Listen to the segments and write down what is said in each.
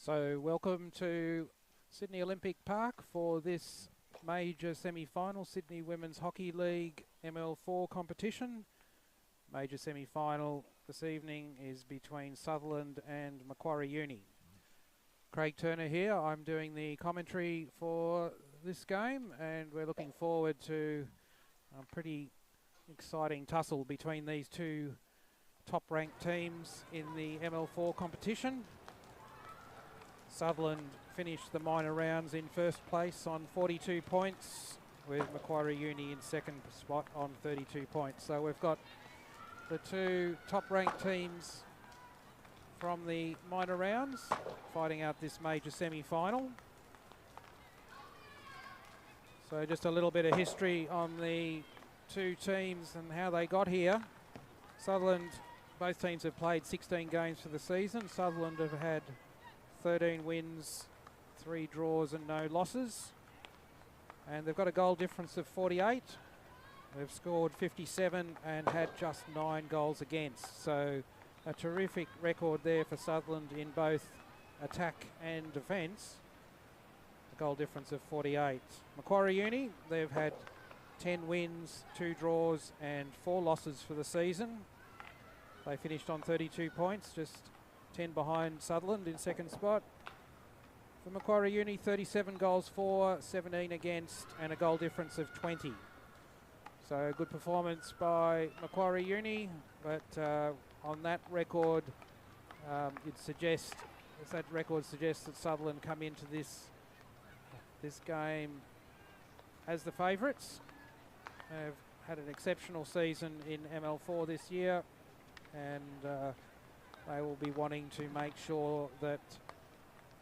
So welcome to Sydney Olympic Park for this major semi-final, Sydney Women's Hockey League ML4 competition. Major semi-final this evening is between Sutherland and Macquarie Uni. Craig Turner here. I'm doing the commentary for this game, and we're looking forward to a pretty exciting tussle between these two top-ranked teams in the ML4 competition. Sutherland finished the minor rounds in first place on 42 points, with Macquarie Uni in second spot on 32 points. So we've got the two top-ranked teams from the minor rounds fighting out this major semi-final. So just a little bit of history on the two teams and how they got here. Sutherland, both teams have played 16 games for the season. Sutherland have had 13 wins, 3 draws and no losses. And they've got a goal difference of 48. They've scored 57 and had just 9 goals against. So a terrific record there for Sutherland in both attack and defence. A goal difference of 48. Macquarie Uni, they've had 10 wins, 2 draws and 4 losses for the season. They finished on 32 points, just 10 behind Sutherland in second spot. For Macquarie Uni, 37 goals for, 17 against, and a goal difference of 20. So good performance by Macquarie Uni, but on that record, that record suggests that Sutherland come into this game as the favourites. They've had an exceptional season in ML4 this year, and they will be wanting to make sure that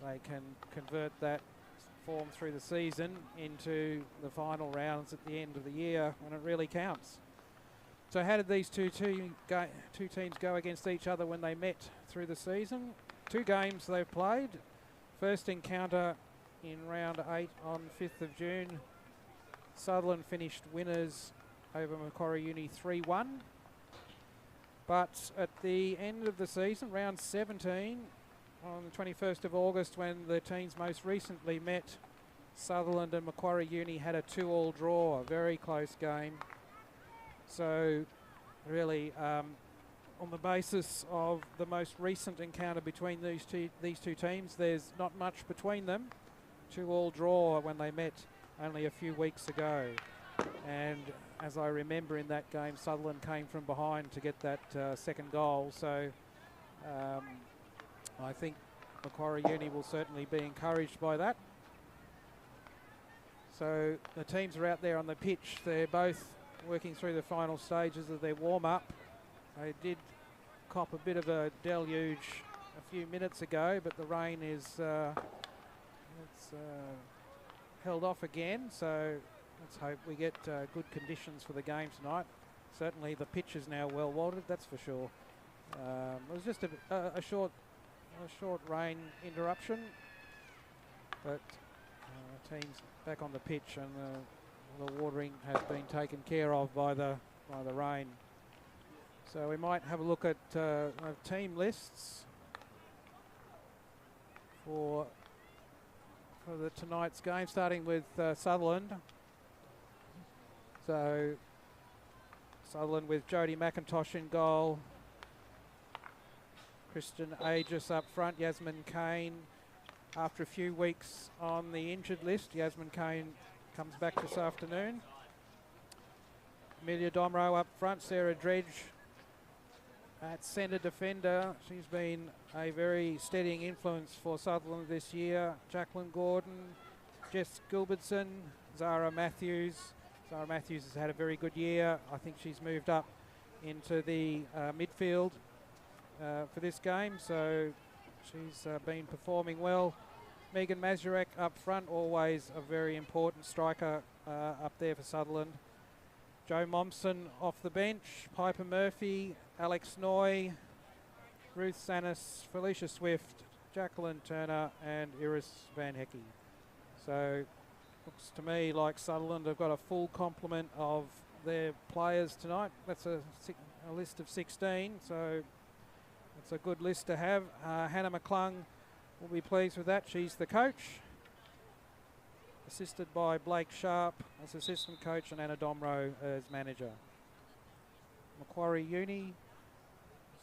they can convert that form through the season into the final rounds at the end of the year when it really counts. So how did these two teams go against each other when they met through the season? 2 games they've played. First encounter in round 8 on 5th of June. Sutherland finished winners over Macquarie Uni 3-1. But at the end of the season, round 17, on the 21st of August, when the teams most recently met, Sutherland and Macquarie Uni had a 2-2 draw, a very close game. So really, on the basis of the most recent encounter between these two teams, there's not much between them. 2-2 draw when they met only a few weeks ago. And as I remember in that game, Sutherland came from behind to get that second goal. So I think Macquarie Uni will certainly be encouraged by that. So the teams are out there on the pitch. They're both working through the final stages of their warm-up. They did cop a bit of a deluge a few minutes ago, but the rain is held off again. So let's hope we get good conditions for the game tonight. Certainly the pitch is now well watered, that's for sure. It was just a short rain interruption, but teams back on the pitch, and the watering has been taken care of by the rain. So we might have a look at team lists for tonight's game, starting with Sutherland. So Sutherland with Jodie McIntosh in goal, Kristen Aegis up front, Yasmin Kane. After a few weeks on the injured list, Yasmin Kane comes back this afternoon. Amelia Domro up front, Sarah Dredge at centre defender. She's been a very steadying influence for Sutherland this year. Jacqueline Gordon, Jess Gilbertson, Zara Matthews. Zara Matthews has had a very good year. I think she's moved up into the midfield for this game, so she's been performing well. Megan Mazurek up front, always a very important striker up there for Sutherland. Jo Momsen off the bench, Piper Murphy, Alex Noy, Ruth Sanis, Felicia Swift, Jacqueline Turner and Iris Van Hecke. So looks to me like Sutherland have got a full complement of their players tonight. That's a list of 16, so it's a good list to have. Hannah McClung will be pleased with that. She's the coach, assisted by Blake Sharp as assistant coach and Anna Domro as manager. Macquarie Uni,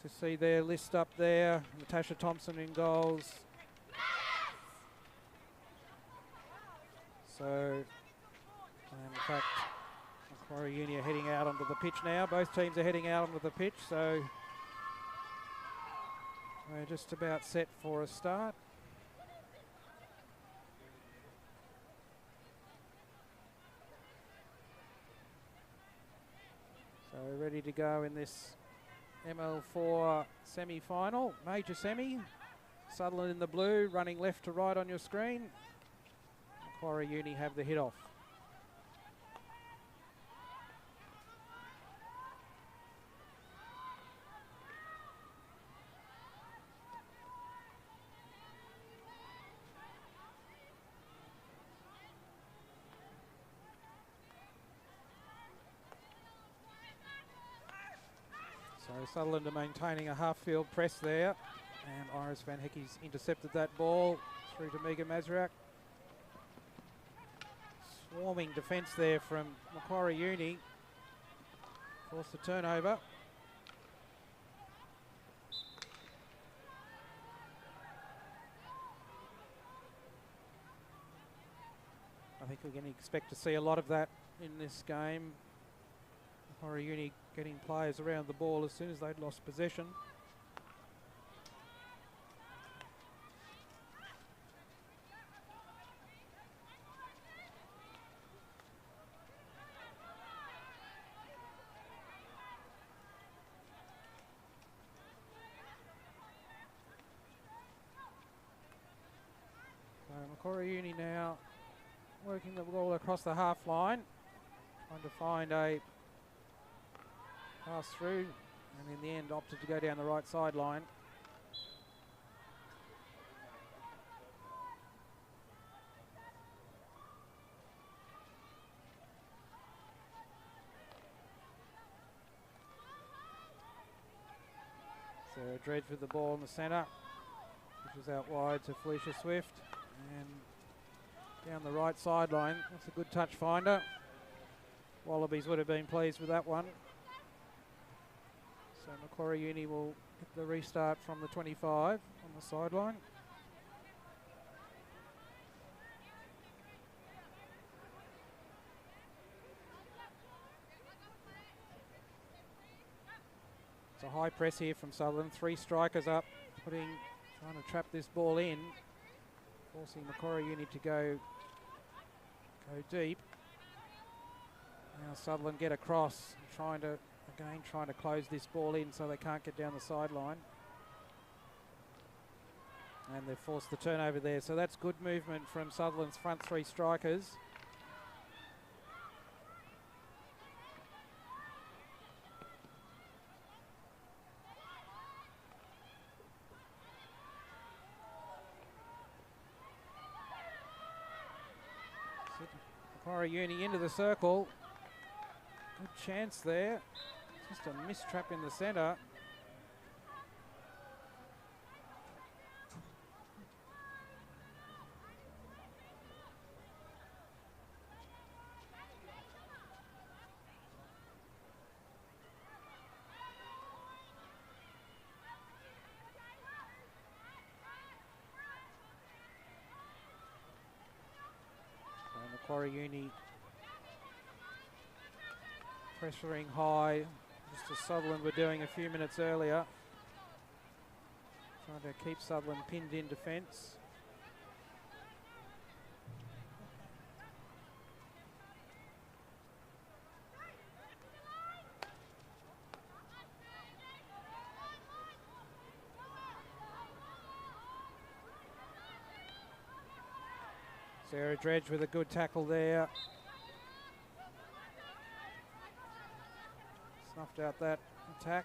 to see their list up there. Natasha Thompson in goals. So, in fact, Macquarie Uni are heading out onto the pitch now. Both teams are heading out onto the pitch, so we're just about set for a start. So ready to go in this ML4 semi-final, major semi. Sutherland in the blue, running left to right on your screen. Macquarie Uni have the hit off. So Sutherland are maintaining a half-field press there, and Iris Van Hecke's intercepted that ball through to Megan Mazurek. Swarming defence there from Macquarie Uni. Forced the turnover. I think we're going to expect to see a lot of that in this game. Macquarie Uni getting players around the ball as soon as they'd lost possession. Macquarie Uni now working the ball across the half line, trying to find a pass through, and in the end opted to go down the right sideline. Sarah Dredge with the ball in the centre, which is out wide to Felicia Swift, and down the right sideline. That's a good touch finder. Wallabies would have been pleased with that one. So Macquarie Uni will get the restart from the 25 on the sideline. It's a high press here from Sutherland. 3 strikers up, trying to trap this ball in, forcing Macquarie Uni to go deep. Now Sutherland get across, trying to close this ball in so they can't get down the sideline. And they've forced the turnover there. So that's good movement from Sutherland's front 3 strikers. Macquarie Uni into the circle. Good chance there. Just a missed trap in the centre. So Macquarie Uni pressuring high, just as Sutherland were doing a few minutes earlier. Trying to keep Sutherland pinned in defence. Sarah Dredge with a good tackle there. Snuffed out that attack.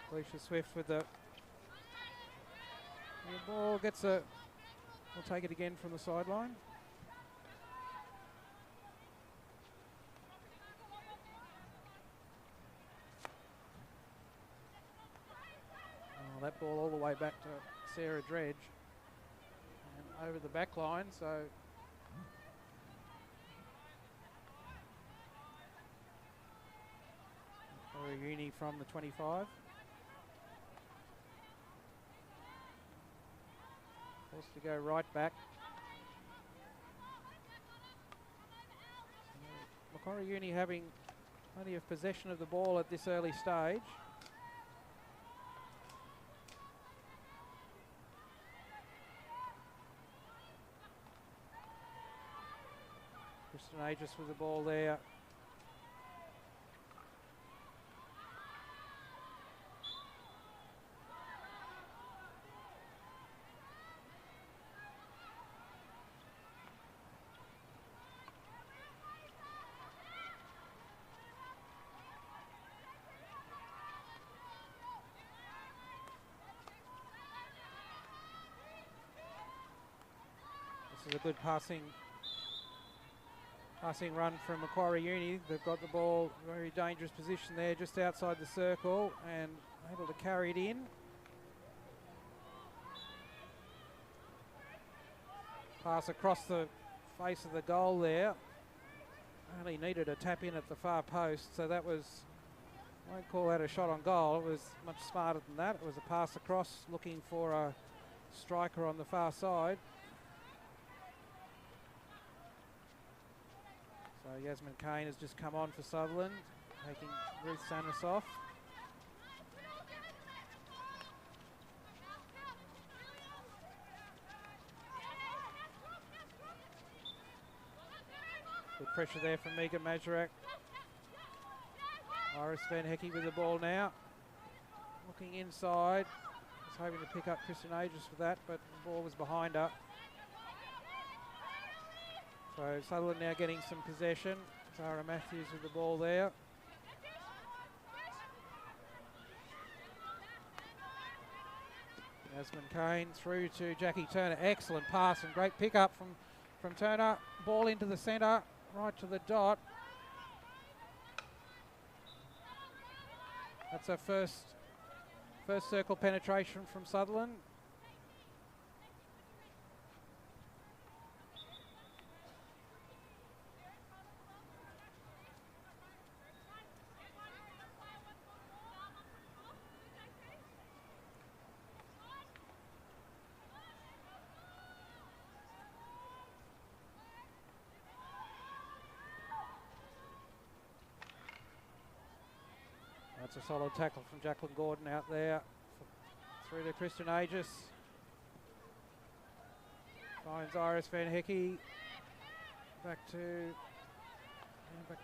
Felicia Swift with the ball gets we'll take it again from the sideline. Oh, that that ball all the way back to Sarah Dredge and over the back line. So for a uni from the 25. Forced to go right back. Macquarie Uni having plenty of possession of the ball at this early stage. Kristen Aegis with the ball there. This is a good passing run from Macquarie Uni. They've got the ball, very dangerous position there, just outside the circle, and able to carry it in. Pass across the face of the goal there. Only needed a tap in at the far post, so that was, I won't call that a shot on goal. It was much smarter than that. It was a pass across, looking for a striker on the far side. So Yasmin Kane has just come on for Sutherland, taking Ruth Sanis off. Good pressure there from Megan Mazurek. Iris Van Hecke with the ball now. Looking inside. Was hoping to pick up Kristen Aegis for that, but the ball was behind her. So Sutherland now getting some possession. Zara Matthews with the ball there. Yasmin Kane through to Jackie Turner. Excellent pass and great pick up from Turner. Ball into the centre, right to the dot. That's our first circle penetration from Sutherland. That's a solid tackle from Jacqueline Gordon out there. Through to Kristen Aegis. Finds Iris Van Hecke. Back to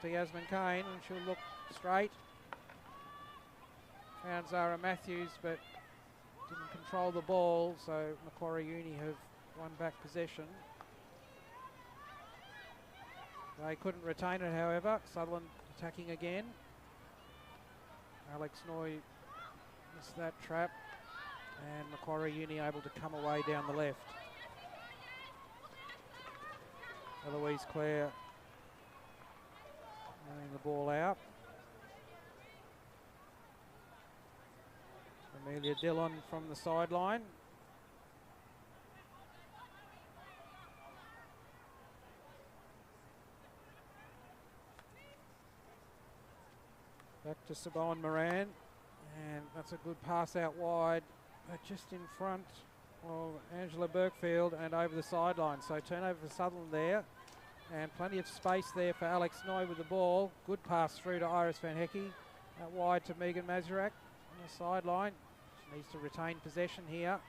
Yasmin Kane, and she'll look straight. Found Zara Matthews, but didn't control the ball, so Macquarie Uni have won back possession. They couldn't retain it, however. Sutherland attacking again. Alex Noy missed that trap, and Macquarie Uni able to come away down the left. Eloise Clare running the ball out. Amelia Dillon from the sideline. Back to Sabone Moran, and that's a good pass out wide, but just in front of Angela Burkfield and over the sideline. So turnover for Sutherland there, and plenty of space there for Alex Noy with the ball. Good pass through to Iris Van Hecke, out wide to Megan Mazurek on the sideline. She needs to retain possession here.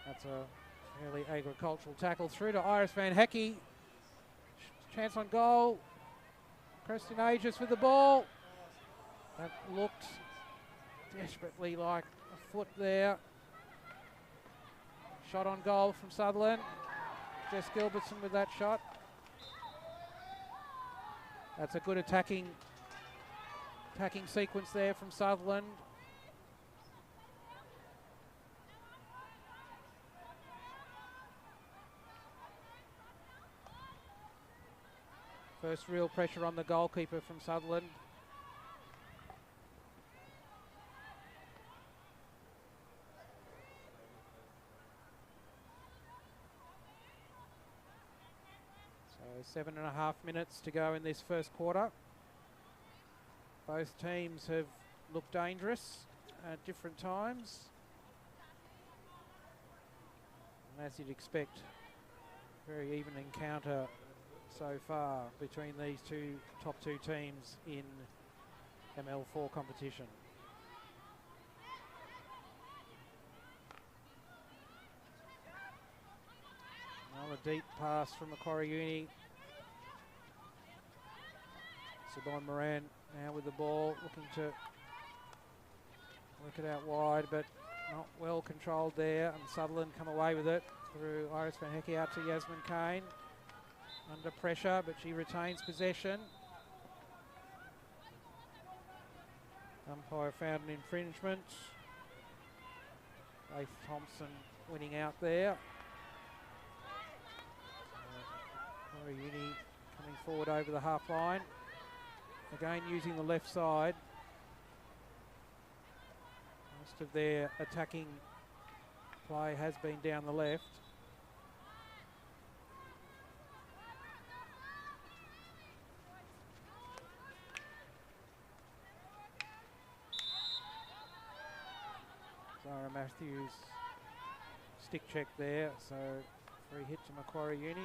That's a fairly agricultural tackle through to Iris Van Hecke. Chance on goal. Kristen Aegis with the ball. That looked desperately like a foot there. Shot on goal from Sutherland. Jess Gilbertson with that shot. That's a good attacking sequence there from Sutherland. First real pressure on the goalkeeper from Sutherland. 7.5 minutes to go in this first quarter. Both teams have looked dangerous at different times. And as you'd expect, very even encounter so far between these top two teams in ML4 competition. Another deep pass from Macquarie Uni. Sabon Moran now with the ball, looking to work it out wide, but not well controlled there. And Sutherland come away with it through Iris Van Hecke out to Yasmin Kane. Under pressure, but she retains possession. Umpire found an infringement. Faith Thompson winning out there. Macquarie Uni coming forward over the half line. Again using the left side. Most of their attacking play has been down the left. Zara Matthews stick check there, so free hit to Macquarie Uni.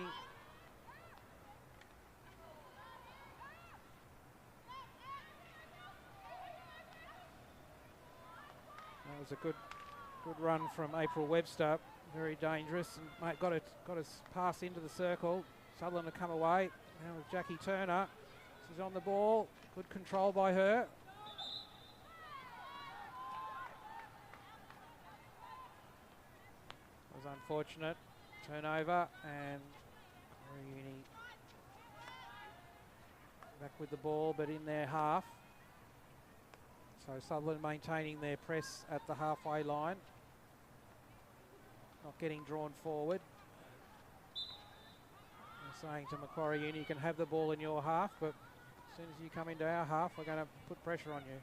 That was a good run from April Webster, very dangerous, and mate got us pass into the circle. Sutherland to come away. Now with Jackie Turner, she's on the ball, good control by her. Was unfortunate turnover, and Macquarie Uni back with the ball, but in their half. So Sutherland maintaining their press at the halfway line, not getting drawn forward. They're saying to Macquarie Uni, you can have the ball in your half, but as soon as you come into our half, we're going to put pressure on you.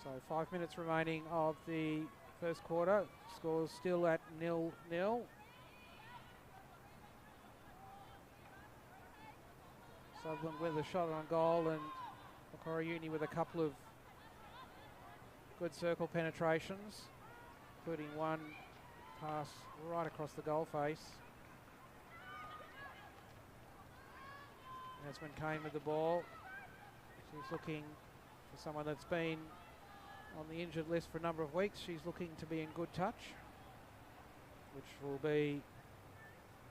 So 5 minutes remaining of the first quarter. Score's still at 0-0. Sutherland with a shot on goal, and Macquarie Uni with a couple of good circle penetrations, including one pass right across the goal face. Yasmin Kane with the ball. She's looking for someone that's been on the injured list for a number of weeks. She's looking to be in good touch, which will be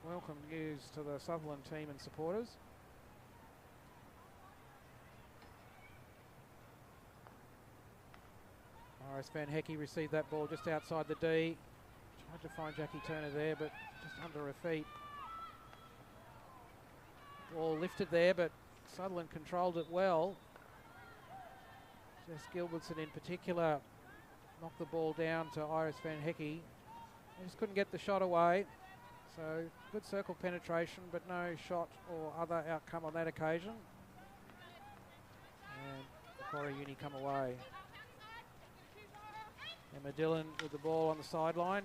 welcome news to the Sutherland team and supporters. Iris Van Hecke received that ball just outside the D. Tried to find Jackie Turner there, but just under her feet. Ball lifted there, but Sutherland controlled it well. Jess Gilbertson in particular knocked the ball down to Iris Van Hecke. They just couldn't get the shot away. So good circle penetration, but no shot or other outcome on that occasion. And Macquarie Uni come away. Emma Dillon with the ball on the sideline.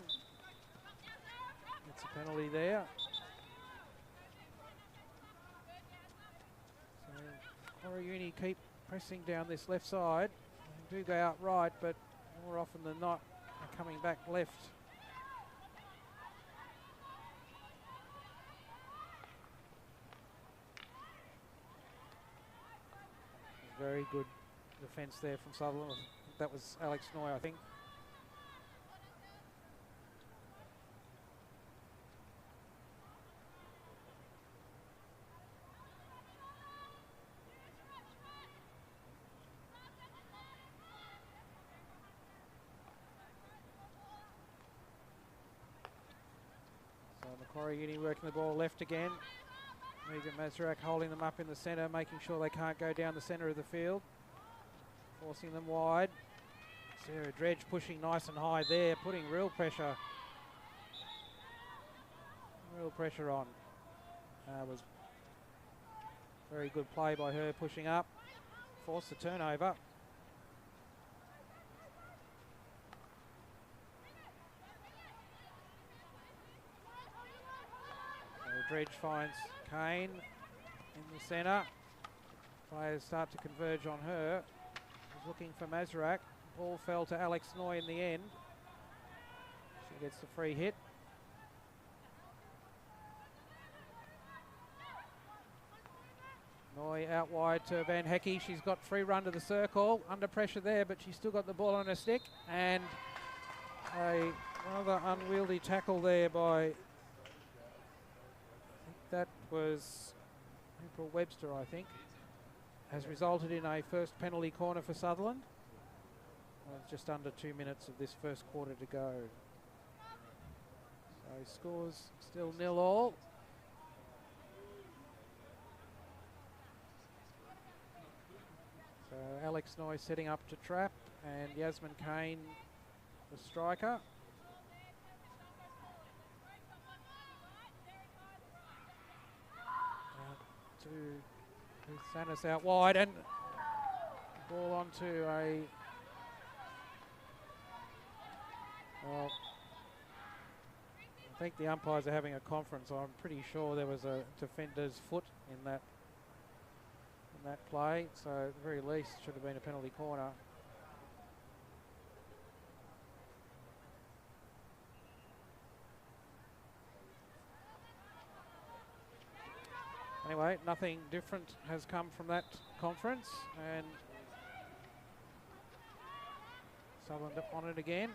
It's a penalty there. So Macquarie Uni keep pressing down this left side. They do go out right, but more often than not, they're coming back left. Very good defence there from Sutherland. That was Alex Noy, I think. So Macquarie Uni working the ball left again. Megan Mazurek holding them up in the centre, making sure they can't go down the centre of the field. Forcing them wide. Sarah Dredge pushing nice and high there, putting real pressure on. Was very good play by her, pushing up. Forced the turnover. Dredge finds Kane in the centre. Players start to converge on her. She's looking for Mazrak. Ball fell to Alex Noy in the end. She gets the free hit. Noy out wide to Van Hecke. She's got free run to the circle. Under pressure there, but she's still got the ball on her stick. And a rather unwieldy tackle there by, I think that was April Webster, I think, has resulted in a first penalty corner for Sutherland. Just under 2 minutes of this first quarter to go. So scores still 0-0. So Alex Noy setting up to trap, and Yasmin Kane, the striker. Out to Sanis out wide, and ball onto a... Well, I think the umpires are having a conference. I'm pretty sure there was a defender's foot in that play, so at the very least should have been a penalty corner. Anyway, nothing different has come from that conference, and Sutherland on it again.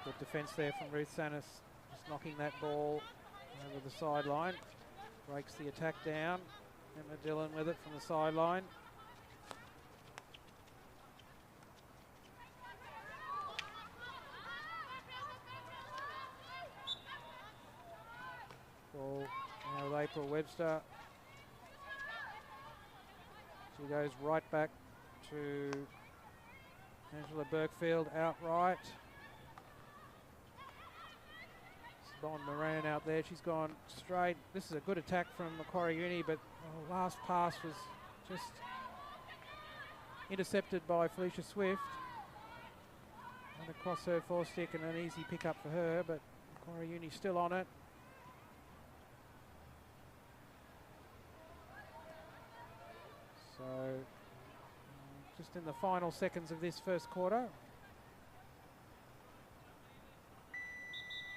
Good defence there from Ruth Sanis, just knocking that ball over the sideline. Breaks the attack down. Emma Dillon with it from the sideline. Ball now with April Webster. She goes right back to Angela Burkfield outright. Bond Moran out there, she's gone straight. This is a good attack from Macquarie Uni, but the last pass was just intercepted by Felicia Swift. And across her four-stick and an easy pick up for her, but Macquarie Uni still on it. So, just in the final seconds of this first quarter.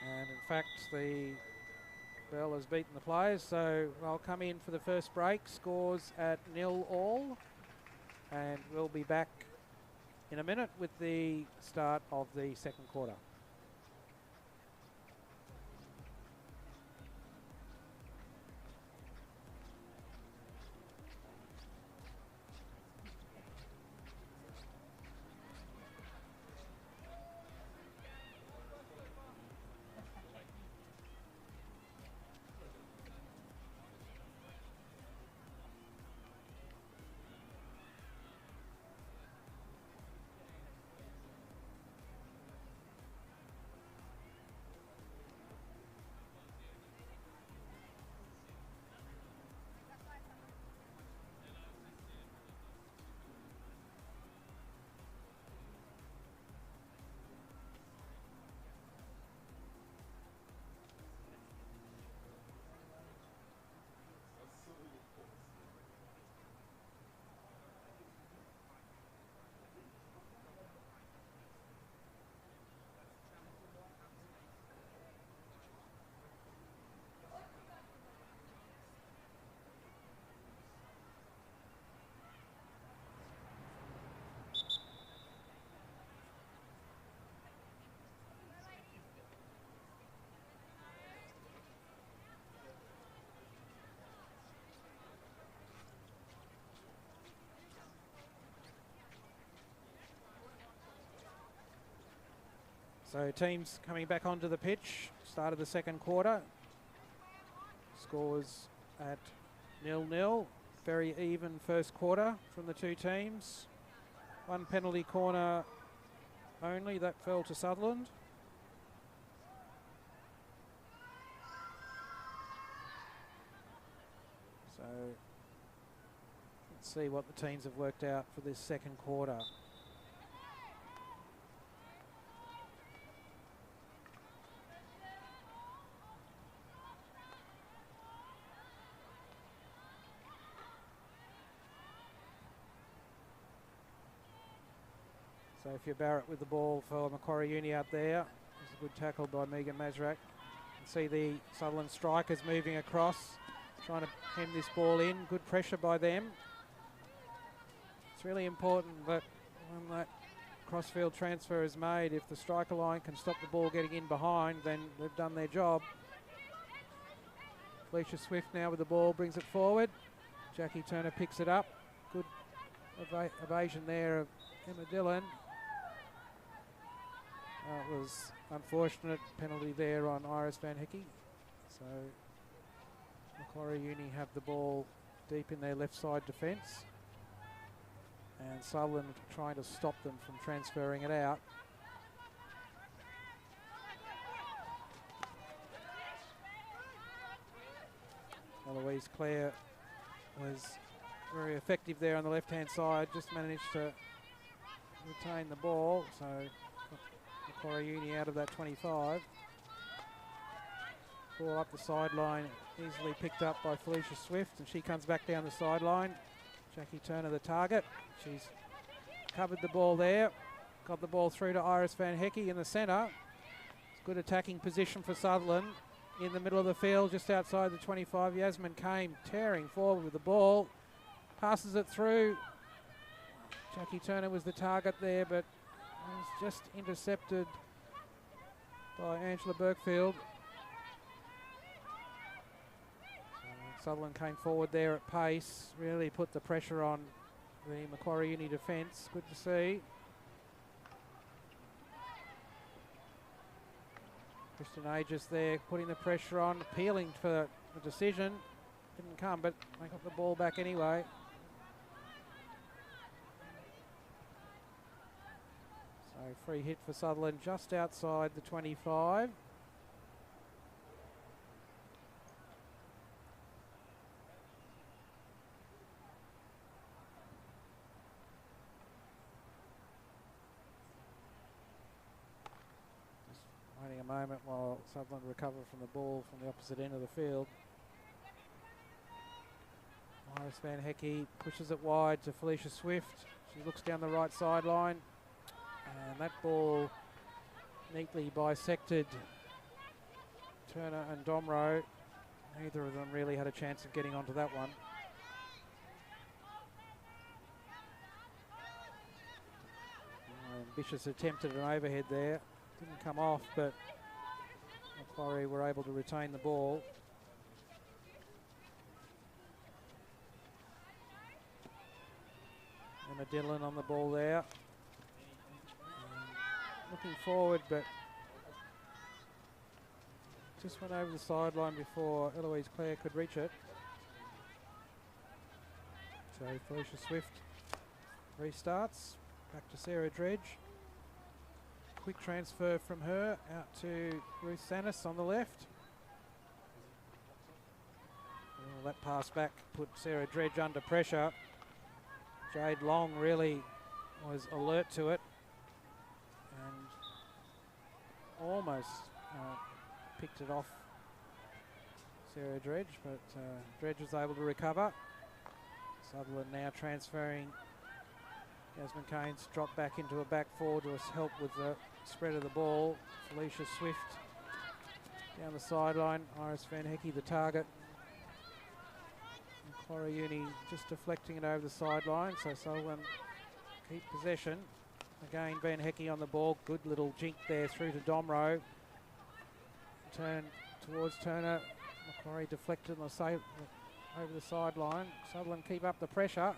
And in fact, the bell has beaten the players, so I'll come in for the first break. Scores at 0-0, and we'll be back in a minute with the start of the second quarter. So teams coming back onto the pitch, start of the second quarter. Scores at 0-0. Very even first quarter from the two teams. One penalty corner only, that fell to Sutherland. So let's see what the teams have worked out for this second quarter. Sophia Barrett with the ball for Macquarie Uni out there. It's a good tackle by Megan Mazrak. You can see the Sutherland strikers moving across, trying to hem this ball in. Good pressure by them. It's really important that when that crossfield transfer is made, if the striker line can stop the ball getting in behind, then they've done their job. Felicia Swift now with the ball, brings it forward. Jackie Turner picks it up. Good evasion there of Emma Dillon. It was unfortunate penalty there on Iris Van Hickey. So Macquarie Uni have the ball deep in their left side defence. And Sutherland trying to stop them from transferring it out. Eloise Clare was very effective there on the left-hand side, just managed to retain the ball, so Macquarie Uni out of that 25. Ball up the sideline, easily picked up by Felicia Swift, and she comes back down the sideline. Jackie Turner the target. She's covered the ball there, got the ball through to Iris Van Hickey in the centre. It's good attacking position for Sutherland. In the middle of the field, just outside the 25, Yasmin came tearing forward with the ball. Passes it through. Jackie Turner was the target there, but was just intercepted by Angela Burkfield. Sutherland came forward there at pace, really put the pressure on the Macquarie Uni defence. Good to see. Kristen Aegis there putting the pressure on, appealing for the decision. Didn't come, but they got the ball back anyway. So free hit for Sutherland just outside the 25. Waiting a moment while Sutherland recover from the ball from the opposite end of the field. Iris Van Hickey pushes it wide to Felicia Swift. She looks down the right sideline, and that ball neatly bisected Turner and Domro. Neither of them really had a chance of getting onto that one. Ambitious attempted an overhead there. Didn't come off, but Macquarie were able to retain the ball. Emma Dillon on the ball there. Looking forward, but just went over the sideline before Eloise Clare could reach it. So Felicia Swift restarts. Back to Sarah Dredge. Quick transfer from her out to Ruth Sanis on the left. Well, that pass back put Sarah Dredge under pressure. Jade Long really was alert to it and almost picked it off Sarah Dredge, but Dredge was able to recover. Sutherland now transferring. Yasmin Kane's dropped back into a back four to help with the spread of the ball. Felicia Swift down the sideline. Iris Van Hickey the target. Macquarie Uni just deflecting it over the sideline, so Sutherland keep possession. Again, Van Hickey on the ball. Good little jink there through to Domro. Turn towards Turner. Macquarie deflected on the over the sideline. Sutherland keep up the pressure.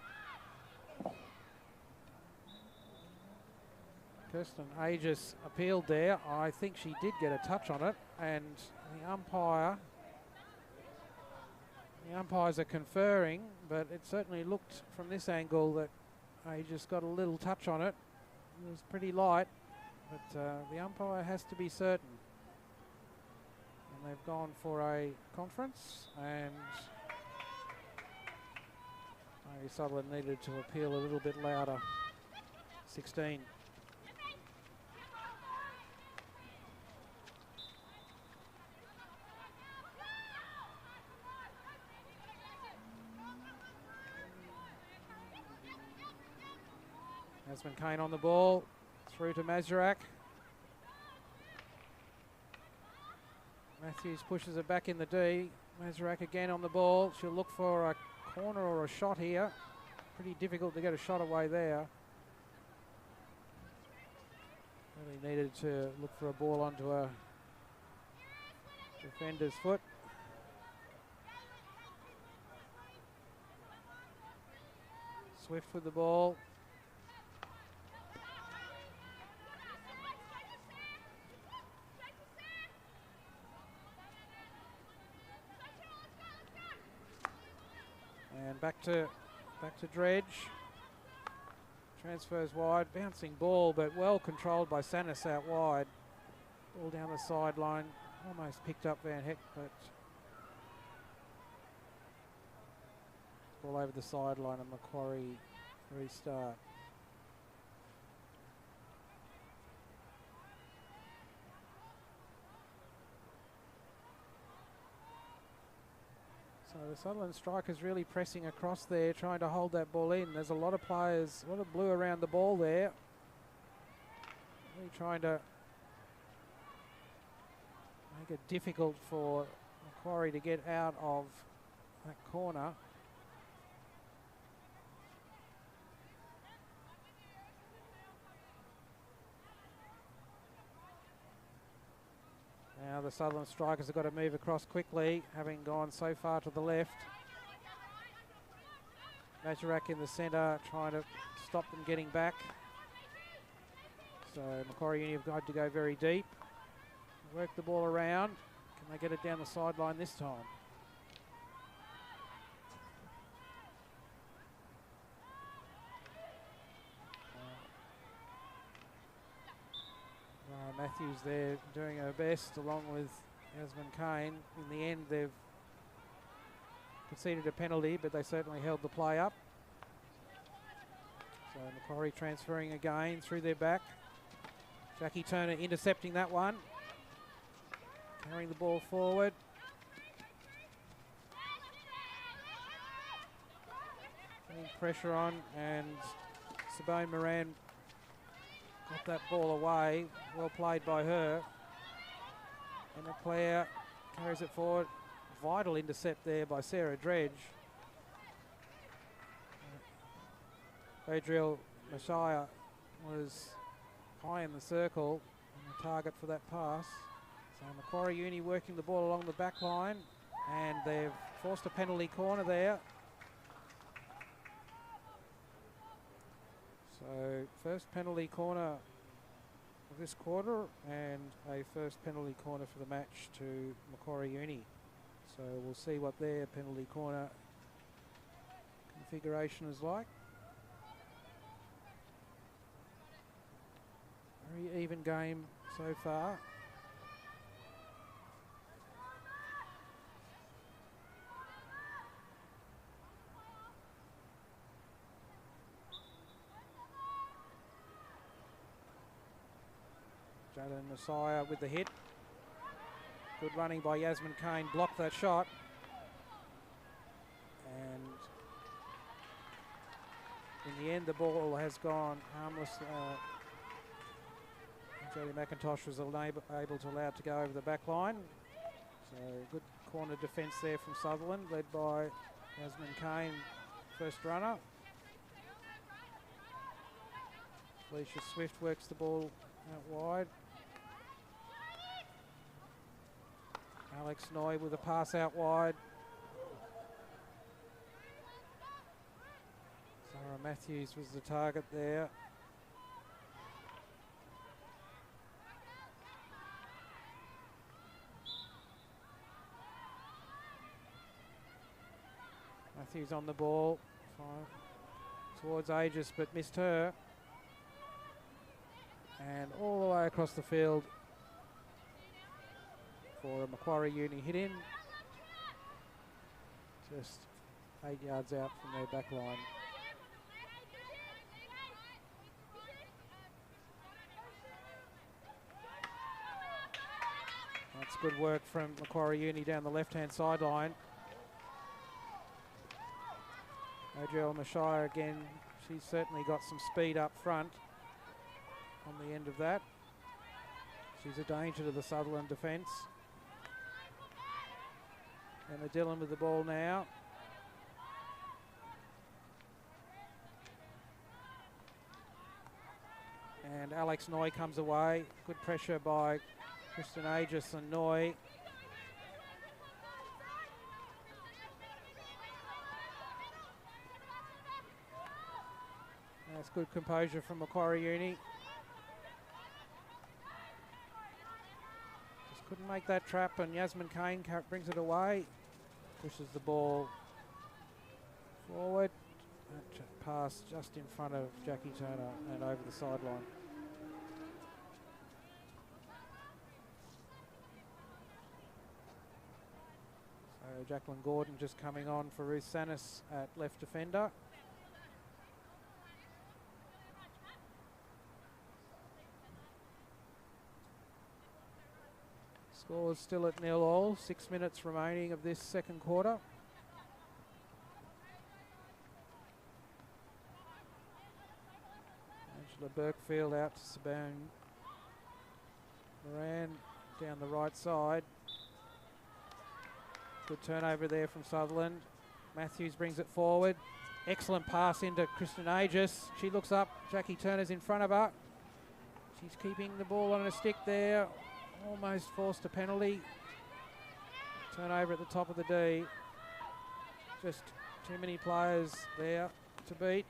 Kirsten Aegis appealed there. I think she did get a touch on it, and the umpires are conferring, but it certainly looked from this angle that Aegis got a little touch on it. It was pretty light, but the umpire has to be certain. And they've gone for a conference, and maybe Sutherland needed to appeal a little bit louder. 16. Yasmin Kane on the ball. Through to Mazzarak. Matthews pushes it back in the D. Mazzarak again on the ball. She'll look for a corner or a shot here. Pretty difficult to get a shot away there. Really needed to look for a ball onto a defender's foot. Swift with the ball. And back to Dredge. Transfers wide, bouncing ball, but well controlled by Sanis out wide. Ball down the sideline, almost picked up Van Heck, but ball over the sideline and Macquarie restart. So the Sutherland strikers really pressing across there, trying to hold that ball in. There's a lot of players, a lot of blue around the ball there. Really trying to make it difficult for Macquarie to get out of that corner. Now the Sutherland strikers have got to move across quickly, having gone so far to the left. Mazzarak in the centre, trying to stop them getting back. So Macquarie Uni have got to go very deep. Work the ball around. Can they get it down the sideline this time? Matthews there doing her best along with Yasmin Kane. In the end they've conceded a penalty, but they certainly held the play up. So Macquarie transferring again through their back. Jackie Turner intercepting that one. Carrying the ball forward. Putting pressure on, and Sabine Moran got that ball away. Well played by her. And Leclerc carries it forward. Vital intercept there by Sarah Dredge. Adriel Messiah was high in the circle and the target for that pass. So Macquarie Uni working the ball along the back line, and they've forced a penalty corner there. So first penalty corner of this quarter, and a first penalty corner for the match to Macquarie Uni. So we'll see what their penalty corner configuration is like. Very even game so far. Jalen Messiah with the hit. Good running by Yasmin Kane, blocked that shot. And in the end, the ball has gone harmless. Jodie McIntosh was able to allow it to go over the back line. So good corner defence there from Sutherland, led by Yasmin Kane, first runner. Felicia Swift works the ball out wide. Alex Noy with a pass out wide. Sarah Matthews was the target there. Matthews on the ball, towards Aegis, but missed her. And all the way across the field for a Macquarie Uni hit in. Just 8 yards out from their back line. That's good work from Macquarie Uni down the left-hand sideline. Adriel Messiah again, she's certainly got some speed up front. on the end of that. She's a danger to the Sutherland defence. Emma Dillon with the ball now. And Alex Noy comes away. Good pressure by Kristen Aegis and Noy. That's good composure from Macquarie Uni. Just couldn't make that trap, and Yasmin Kane brings it away. Pushes the ball forward. That pass just in front of Jackie Turner and over the sideline. So Jacqueline Gordon just coming on for Ruth Sanis at left defender. Scores still at 0-0, 6 minutes remaining of this second quarter. Angela Burkfield out to Sabine Moran down the right side. Good turnover there from Sutherland. Matthews brings it forward. Excellent pass into Kristen Aegis. She looks up. Jackie Turner's in front of her. She's keeping the ball on a stick there. Almost forced a penalty. Turnover at the top of the D. Just too many players there to beat.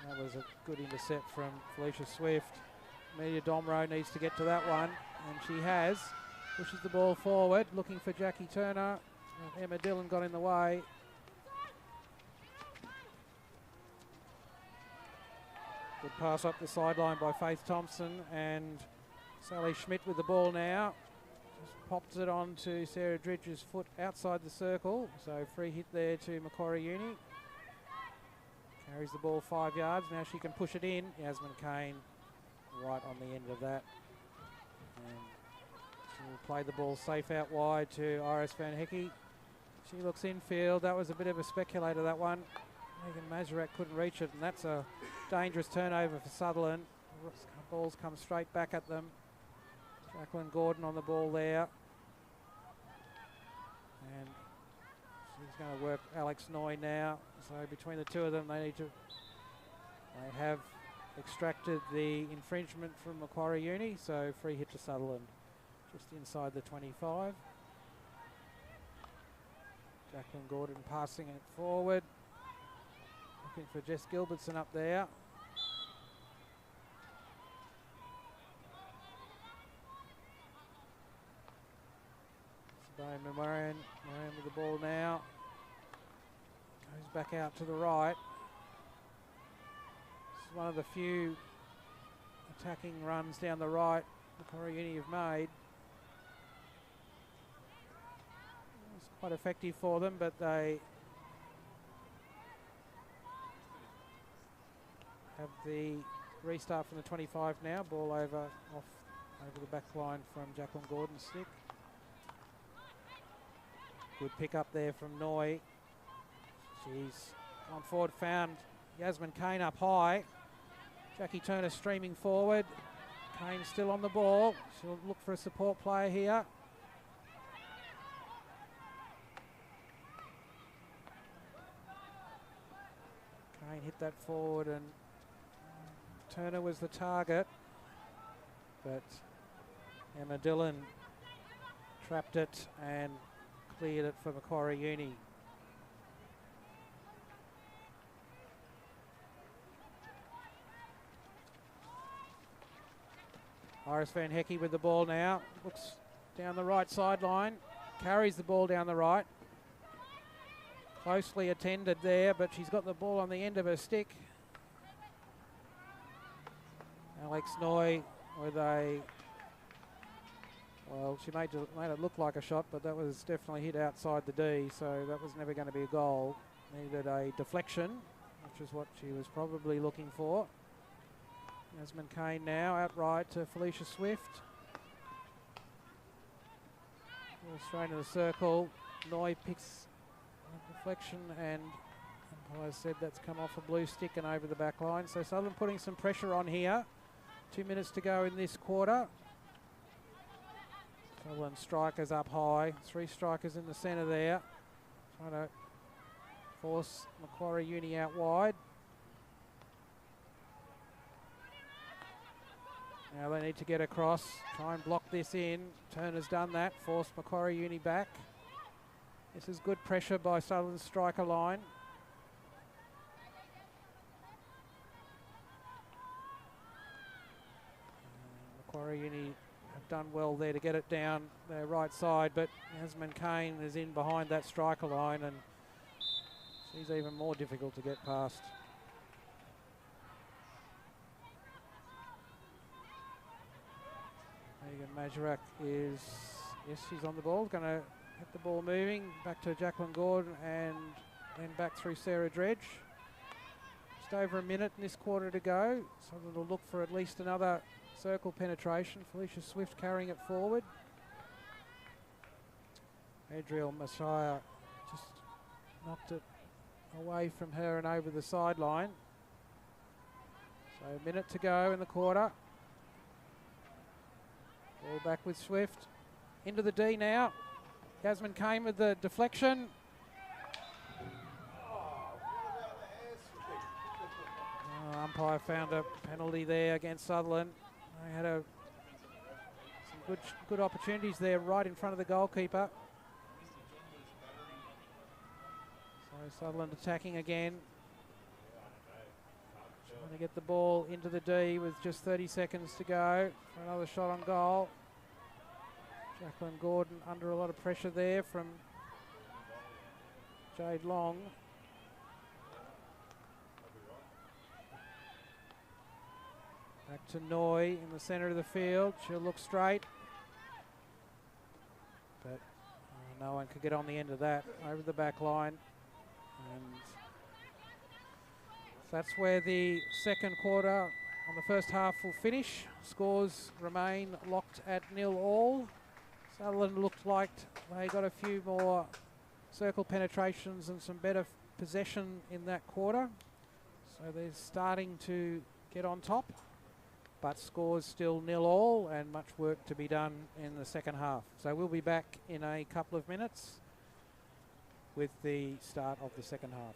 That was a good intercept from Felicia Swift. Amelia Domro needs to get to that one, and she has. Pushes the ball forward, looking for Jackie Turner. Emma Dillon got in the way. Good pass up the sideline by Faith Thompson, and Sally Schmidt with the ball now. Just pops it on to Sarah Dredge's foot outside the circle. So free hit there to Macquarie Uni. Carries the ball 5 yards. Now she can push it in. Yasmin Kane right on the end of that. And she'll play the ball safe out wide to Iris Van Hecke. She looks infield. That was a bit of a speculator, that one. Megan Mazurak couldn't reach it, and that's a dangerous turnover for Sutherland. Balls come straight back at them. Jacqueline Gordon on the ball there. And she's going to work Alex Noy now. So between the two of them, they have extracted the infringement from Macquarie Uni. So free hit to Sutherland, just inside the 25. Jacqueline Gordon passing it forward. Looking for Jess Gilbertson up there. Sabine Moran with the ball now. Goes back out to the right. This is one of the few attacking runs down the right Macquarie Uni have made. It's quite effective for them, but they have the restart from the 25 now. Ball over the back line from Jacqueline Gordon's stick. Good pick up there from Noy. She's gone forward, found Yasmin Kane up high. Jackie Turner streaming forward. Kane still on the ball. She'll look for a support player here. Kane hit that forward, and Turner was the target, but Emma Dillon trapped it and cleared it for Macquarie Uni. Iris Van Hecke with the ball now. Looks down the right sideline. Carries the ball down the right. Closely attended there, but she's got the ball on the end of her stick. Alex Noy with a... Well, she made it look like a shot, but that was definitely hit outside the D, so that was never going to be a goal. Needed a deflection, which is what she was probably looking for. Yasmin Kane now outright to Felicia Swift. Ball straight into the circle. Noy picks a deflection, and umpire said that's come off a blue stick and over the back line. So Sutherland putting some pressure on here. 2 minutes to go in this quarter. Sutherland strikers up high. 3 strikers in the centre there. Trying to force Macquarie Uni out wide. Now they need to get across, try and block this in. Turner's done that, forced Macquarie Uni back. This is good pressure by Sutherland's striker line. Macquarie Uni have done well there to get it down their right side, but Yasmin Kane is in behind that striker line and she's even more difficult to get past. Macq is, yes, she's on the ball, going to hit the ball moving, back to Jacqueline Gordon and then back through Sarah Dredge. Just over a minute in this quarter to go, so we'll look for at least another circle penetration. Felicia Swift carrying it forward. Adriel Messiah just knocked it away from her and over the sideline. So a minute to go in the quarter. Ball back with Swift. Into the D now. Yasmin Kane with the deflection. Umpire found a penalty there against Sutherland. They had some good opportunities there right in front of the goalkeeper. So Sutherland attacking again. Trying to get the ball into the D with just 30 seconds to go for another shot on goal. Jacqueline Gordon under a lot of pressure there from Jade Long. Back to Noy in the centre of the field. She'll look straight. But no one could get on the end of that over the back line. And that's where the second quarter on the first half will finish. Scores remain locked at 0-0. Sutherland looked like they got a few more circle penetrations and some better possession in that quarter. So they're starting to get on top, but scores still 0-0 and much work to be done in the second half. So we'll be back in a couple of minutes with the start of the second half.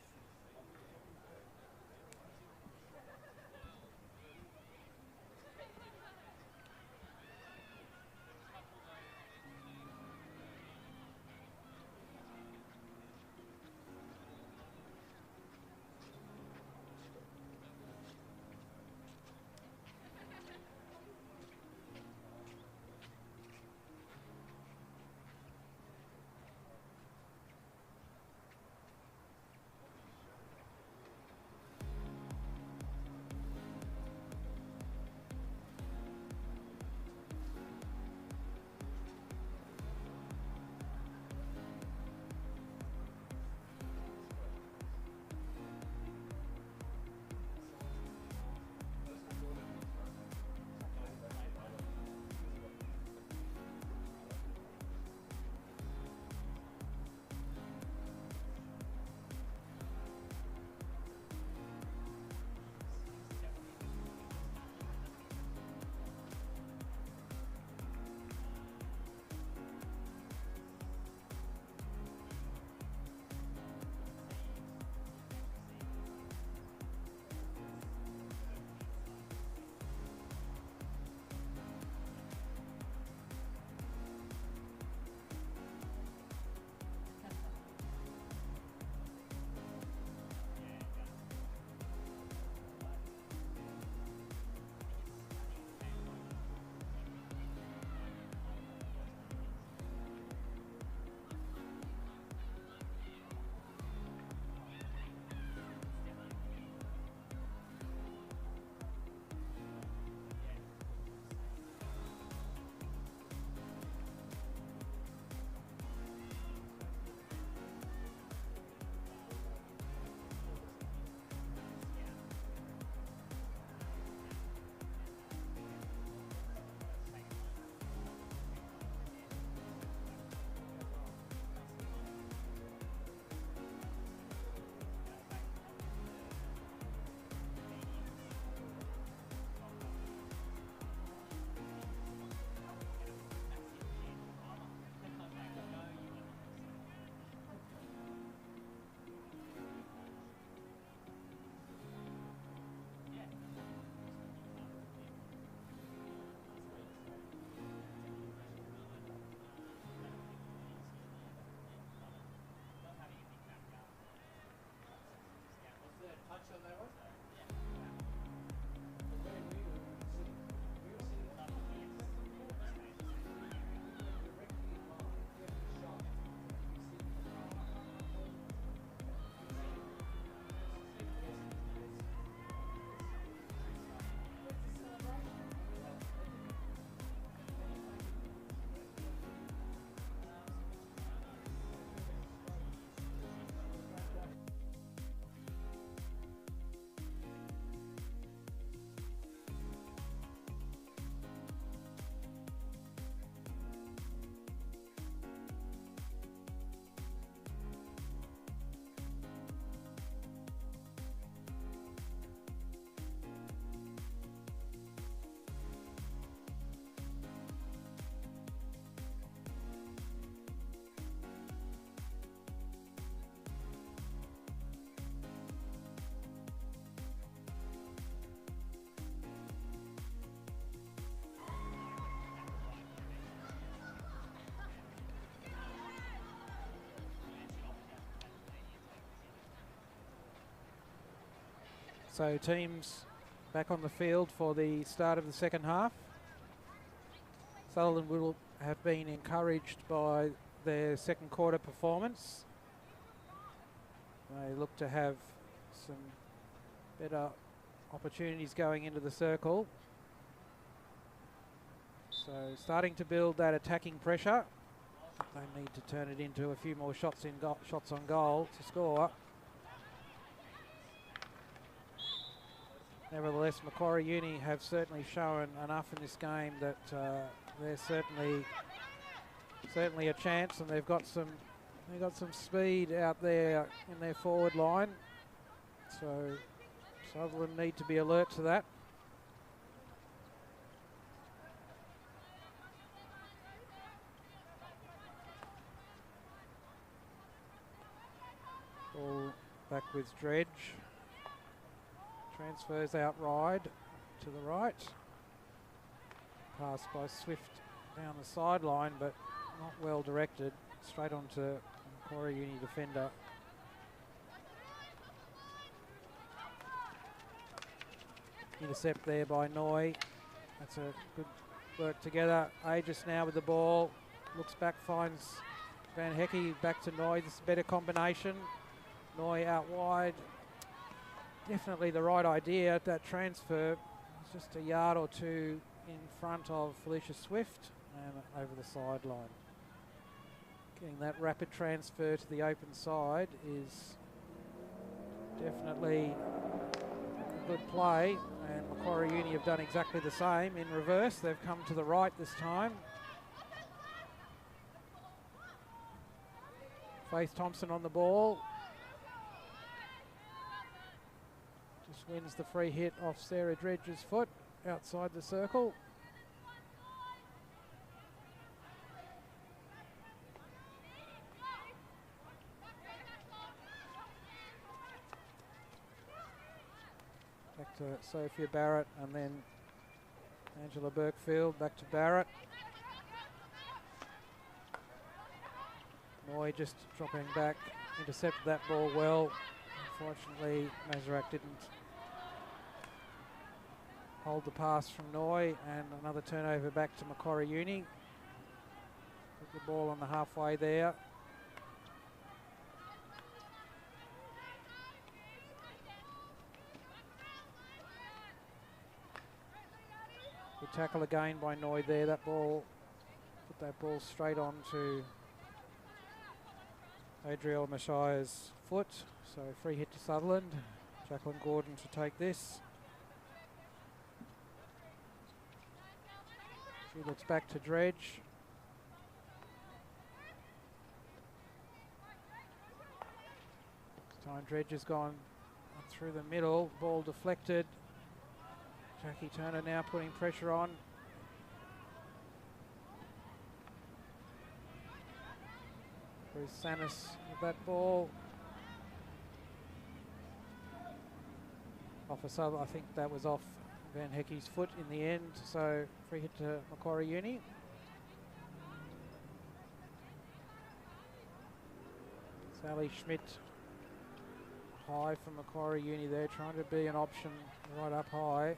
So teams back on the field for the start of the second half. Sutherland will have been encouraged by their second quarter performance. They look to have some better opportunities going into the circle. So starting to build that attacking pressure. They need to turn it into a few more shots on goal to score. Nevertheless, Macquarie Uni have certainly shown enough in this game that they're certainly a chance, and they've got some speed out there in their forward line. So Sutherland need to be alert to that. Ball back with Dredge. Transfers out wide to the right. Pass by Swift down the sideline, but not well directed. Straight onto Macquarie Uni defender. Intercept there by Noy. That's a good work together. Aegis now with the ball. Looks back, finds Van Hecke, back to Noy. This is a better combination. Noy out wide. Definitely the right idea. That transfer is just a yard or two in front of Felicia Swift and over the sideline. Getting that rapid transfer to the open side is definitely a good play, and Macquarie Uni have done exactly the same in reverse. They've come to the right this time. Faith Thompson on the ball. Just wins the free hit off Sarah Dredge's foot outside the circle. Back to Sophia Barrett, and then Angela Burkefield, back to Barrett. Noy just dropping back, intercepted that ball well. Unfortunately, Mazarek didn't hold the pass from Noy, and another turnover back to Macquarie Uni. Put the ball on the halfway there. Good tackle again by Noy there. That ball, put that ball straight on to Adriel Mashire's foot. So free hit to Sutherland. Jacqueline Gordon to take this. She looks back to Dredge. This time Dredge has gone up through the middle. Ball deflected. Jackie Turner now putting pressure on. Bruce Sanis with that ball. Off a sub, I think that was off Van Hecke's foot in the end, so free hit to Macquarie Uni. Sally Schmidt high from Macquarie Uni there, trying to be an option right up high.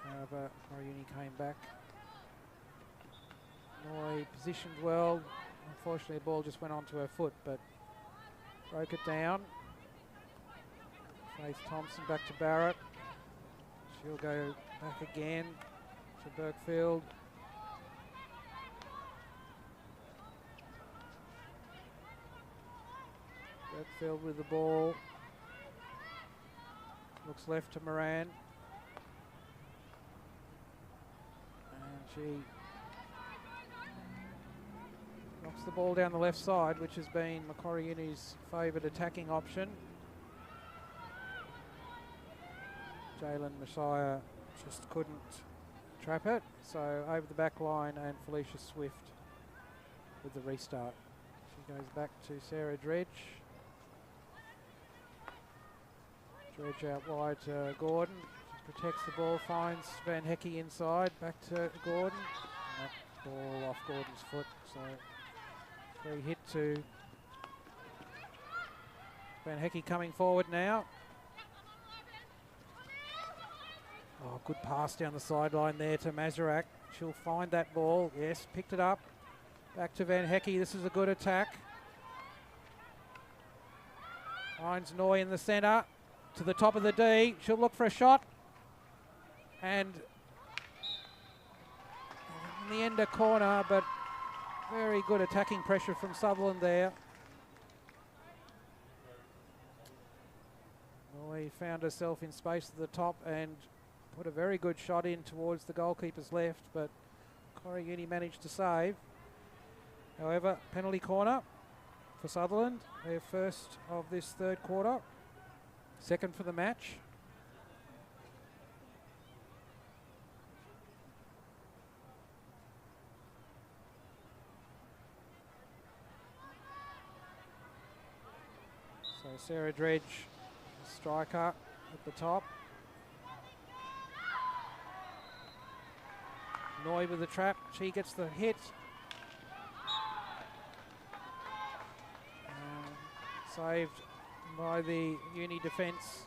However, Macquarie Uni came back. Noy positioned well. Unfortunately, the ball just went onto her foot, but broke it down. Faith Thompson back to Barrett. She'll go back again to Burkefield. Burkefield with the ball. Looks left to Moran. And she knocks the ball down the left side, which has been Macquarie Uni's favoured attacking option. Jalen Messiah just couldn't trap it, so over the back line, and Felicia Swift with the restart. She goes back to Sarah Dredge. Dredge out wide to Gordon. She protects the ball, finds Van Hecke inside, back to Gordon. And that ball off Gordon's foot, so free hit to Van Hecke coming forward now. Oh, good pass down the sideline there to Mazurek. She'll find that ball. Yes, picked it up. Back to Van Hecke. This is a good attack. Finds Noy in the centre. To the top of the D. She'll look for a shot. And in the end, a corner, but very good attacking pressure from Sutherland there. Noy found herself in space at the top and put a very good shot in towards the goalkeeper's left, but Corriuni managed to save. However, penalty corner for Sutherland, their first of this third quarter, second for the match. So Sarah Dredge, striker at the top. Noy with the trap, she gets the hit. Saved by the Uni defence.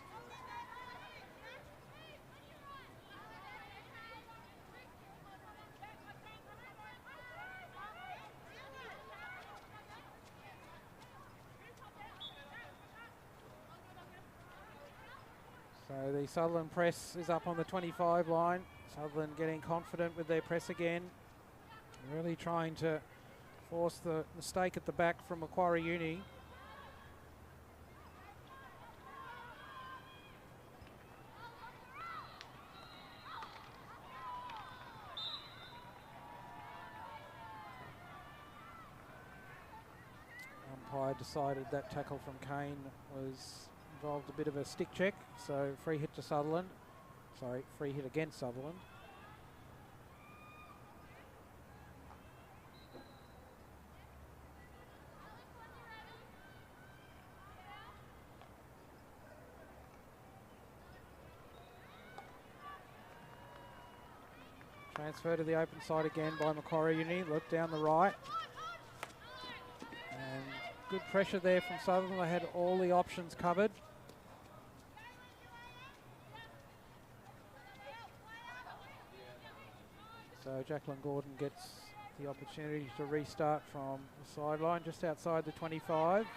So the Sutherland press is up on the 25 line. Sutherland getting confident with their press again. Really trying to force the mistake at the back from Macquarie Uni. Umpire decided that tackle from Kane involved a bit of a stick check, so free hit to Sutherland. Sorry, free hit against Sutherland. Transfer to the open side again by Macquarie Uni. Look down the right. And good pressure there from Sutherland. They had all the options covered. So Jacqueline Gordon gets the opportunity to restart from the sideline just outside the 25.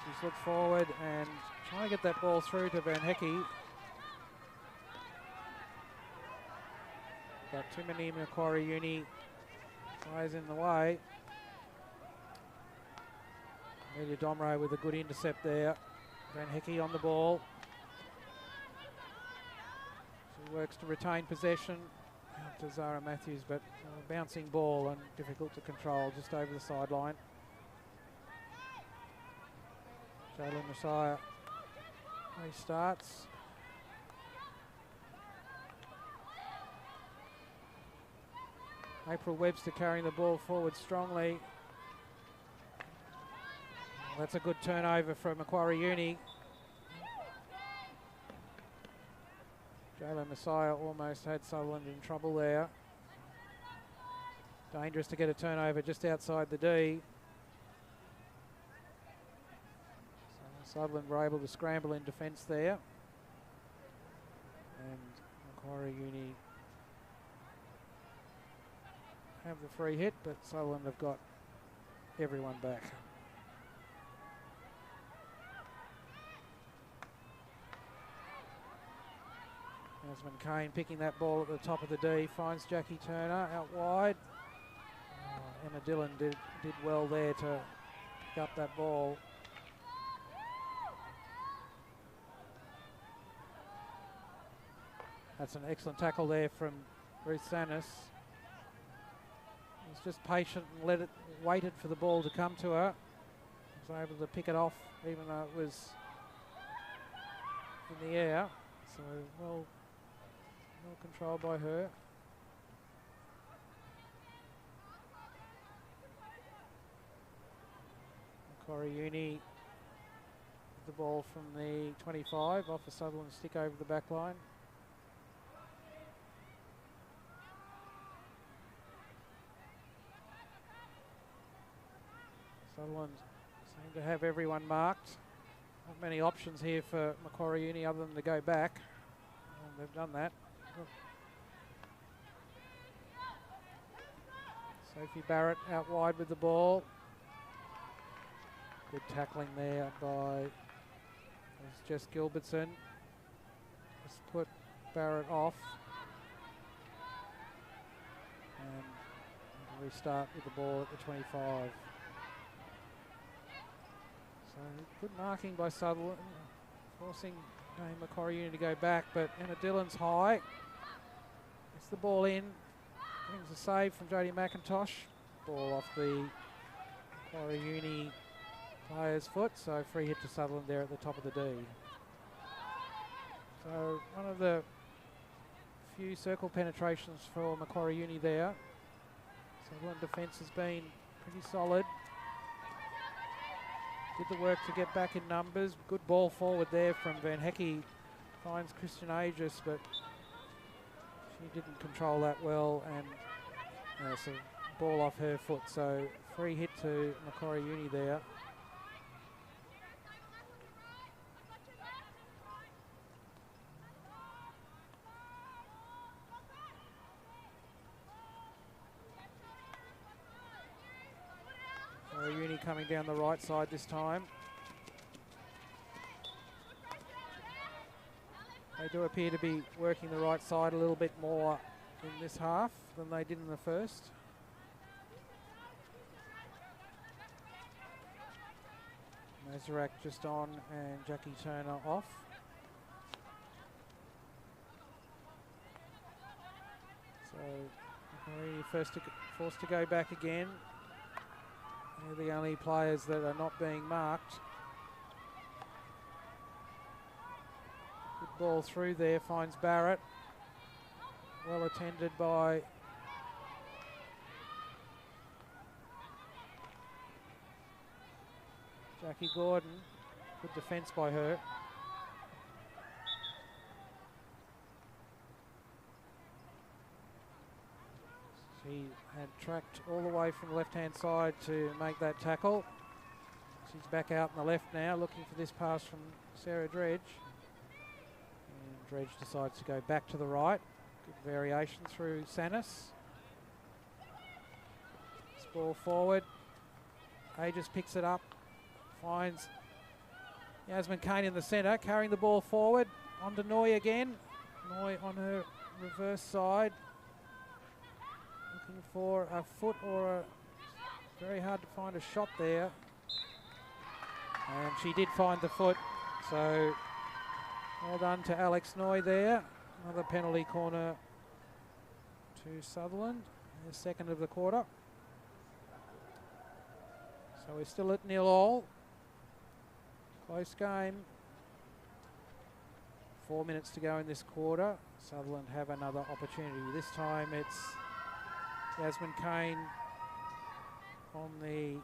She's looked forward and trying to get that ball through to Van Hecke. But too many Macquarie Uni players in the way. Amelia Domro with a good intercept there. Van Hecke on the ball. She works to retain possession. Out to Zara Matthews, but a bouncing ball and difficult to control just over the sideline. Jalen Messiah restarts. April Webster carrying the ball forward strongly. Well, that's a good turnover from Macquarie Uni. Jalen Messiah almost had Sutherland in trouble there. Dangerous to get a turnover just outside the D. So Sutherland were able to scramble in defence there. And Macquarie Uni have the free hit, but Sutherland have got everyone back. Asman Kane picking that ball at the top of the D, finds Jackie Turner out wide. Oh, Emma Dillon did well there to pick up that ball. That's an excellent tackle there from Ruth Sanis. Was just patient and waited for the ball to come to her. Was able to pick it off even though it was in the air. So well controlled by her. Macquarie Uni with the ball from the 25 off a Sutherland stick over the back line. Sutherland seem to have everyone marked. Not many options here for Macquarie Uni other than to go back. And they've done that. Sophie Barrett out wide with the ball. Good tackling there by Jess Gilbertson. Just put Barrett off. And restart with the ball at the 25. So good marking by Sutherland, forcing Macquarie Uni to go back, but Emma Dillon's high. Gets the ball in. Brings a save from Jodie McIntosh. Ball off the Macquarie Uni player's foot, so free hit to Sutherland there at the top of the D. So one of the few circle penetrations for Macquarie Uni there. Sutherland defence has been pretty solid. Did the work to get back in numbers. Good ball forward there from Van Hecke. Finds Christian Aegis, but she didn't control that well, and so ball off her foot. So free hit to Macquarie Uni there. Uni coming down the right side this time. They do appear to be working the right side a little bit more in this half than they did in the first. Mazurak just on and Jackie Turner off. So forced to go back again. They're the only players that are not being marked. Good ball through there, finds Barrett. Well attended by Jackie Gordon. Good defence by her. She had tracked all the way from the left-hand side to make that tackle. She's back out on the left now, looking for this pass from Sarah Dredge. And Dredge decides to go back to the right. Good variation through Sanis. This ball forward. Aegis picks it up, finds Yasmin Kane in the centre, carrying the ball forward. On to Noy again. Noy on her reverse side. Looking for a foot or a... Very hard to find a shot there. And she did find the foot. So well done to Alex Noy there. Another penalty corner to Sutherland. The second of the quarter. So we're still at 0-0. Close game. 4 minutes to go in this quarter. Sutherland have another opportunity. This time it's Yasmin Kane on the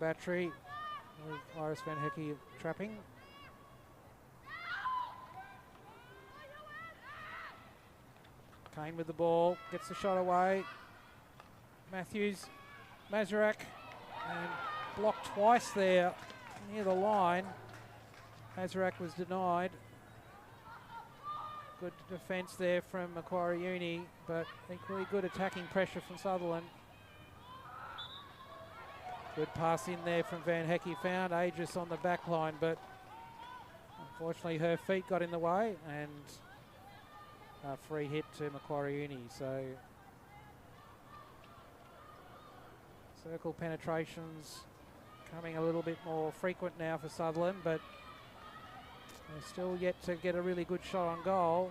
battery with Iris Van Hecke trapping. Kane with the ball, gets the shot away. Matthews, Mazurak, and blocked twice there near the line. Mazurak was denied. Good defence there from Macquarie Uni, but equally good attacking pressure from Sutherland. Good pass in there from Van Hecke, found Aegis on the back line, but unfortunately her feet got in the way, and a free hit to Macquarie Uni. So circle penetrations coming a little bit more frequent now for Sutherland, but they're still yet to get a really good shot on goal.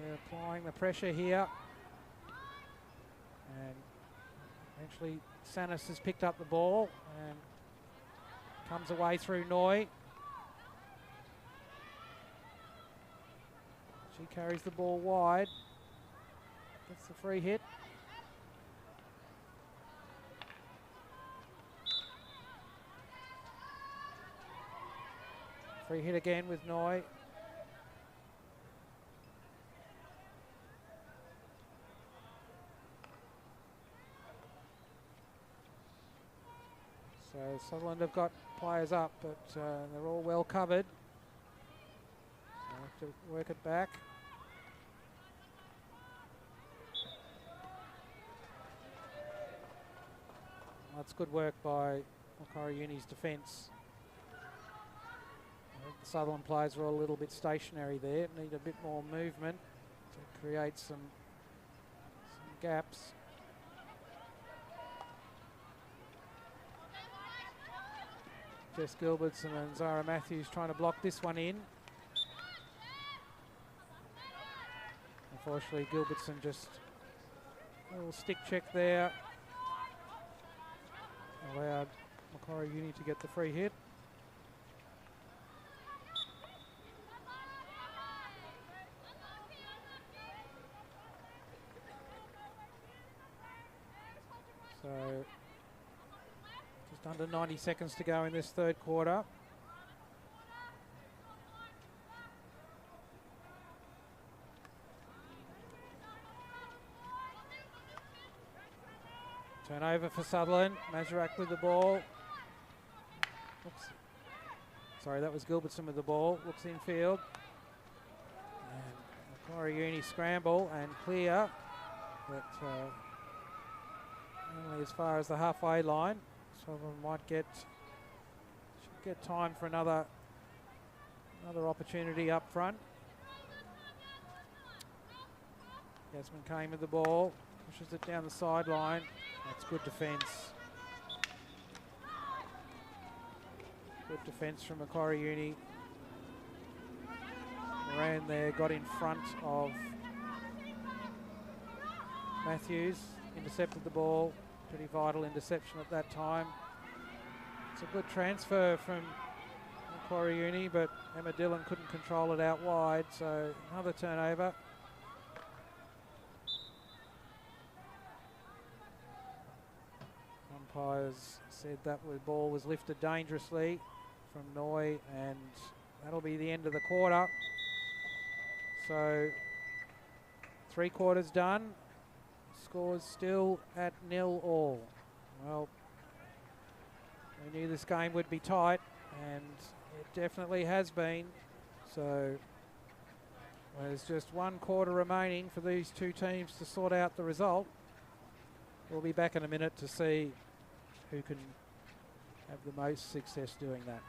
They're applying the pressure here. And eventually Sanis has picked up the ball and comes away through Noy. She carries the ball wide. Gets the free hit. Free hit again with Noy. So Sutherland have got players up, but they're all well covered. So have to work it back. That's good work by Macquarie Uni's defence. The Sutherland players are all a little bit stationary there. Need a bit more movement to create some gaps. Jess Gilbertson and Zara Matthews trying to block this one in. Unfortunately, Gilbertson just a little stick check there. Allowed Macquarie Uni to get the free hit. So just under 90 seconds to go in this third quarter. Turnover for Sutherland. Mazurak with the ball. Oops. Sorry, that was Gilbertson with the ball. Looks infield. And Macquarie Uni scramble and clear. But only as far as the halfway line. Sutherland might should get time for another opportunity up front. Yasmin came with the ball. Pushes it down the sideline. That's good defence. Good defence from Macquarie Uni. Moran there got in front of Matthews. Intercepted the ball. Pretty vital interception at that time. It's a good transfer from Macquarie Uni, but Emma Dillon couldn't control it out wide, so another turnover. Umpires said that the ball was lifted dangerously from Noy, and that'll be the end of the quarter. So 3 quarters done. Scores still at 0-all. Well, we knew this game would be tight, and it definitely has been. So there's just 1 quarter remaining for these two teams to sort out the result. We'll be back in a minute to see who can have the most success doing that.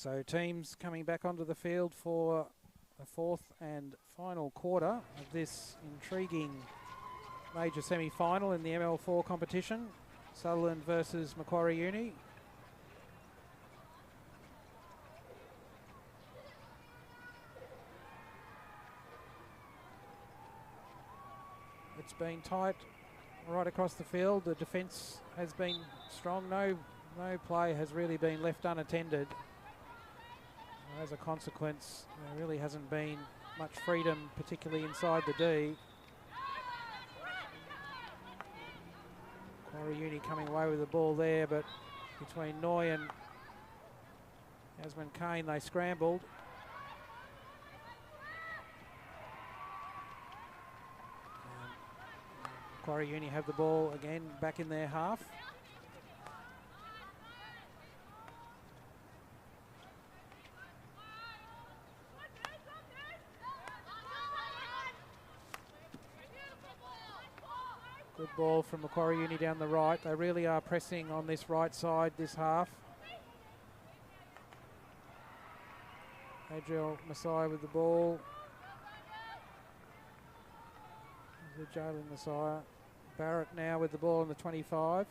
So teams coming back onto the field for the 4th and final quarter of this intriguing major semi-final in the ML4 competition. Sutherland versus Macquarie Uni. It's been tight right across the field. The defence has been strong. No play has really been left unattended. As a consequence, there really hasn't been much freedom, particularly inside the D. Macquarie Uni coming away with the ball there, but between Noy and Yasmin Kane, they scrambled. Macquarie Uni have the ball again back in their half. Good ball from Macquarie Uni down the right. They really are pressing on this right side this half. Adriel Messiah with the ball. The Jalen Messiah. Barrett now with the ball on the 25.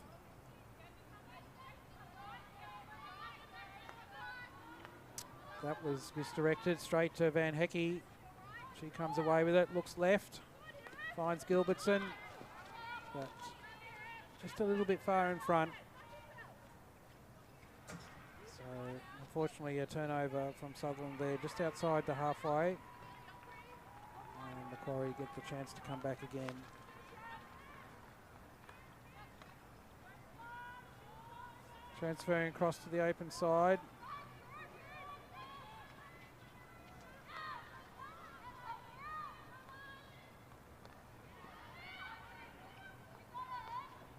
That was misdirected straight to Van Hekke. She comes away with it, looks left, finds Gilbertson, but just a little bit far in front. So unfortunately a turnover from Sutherland there just outside the halfway. And Macquarie get the chance to come back again. Transferring across to the open side.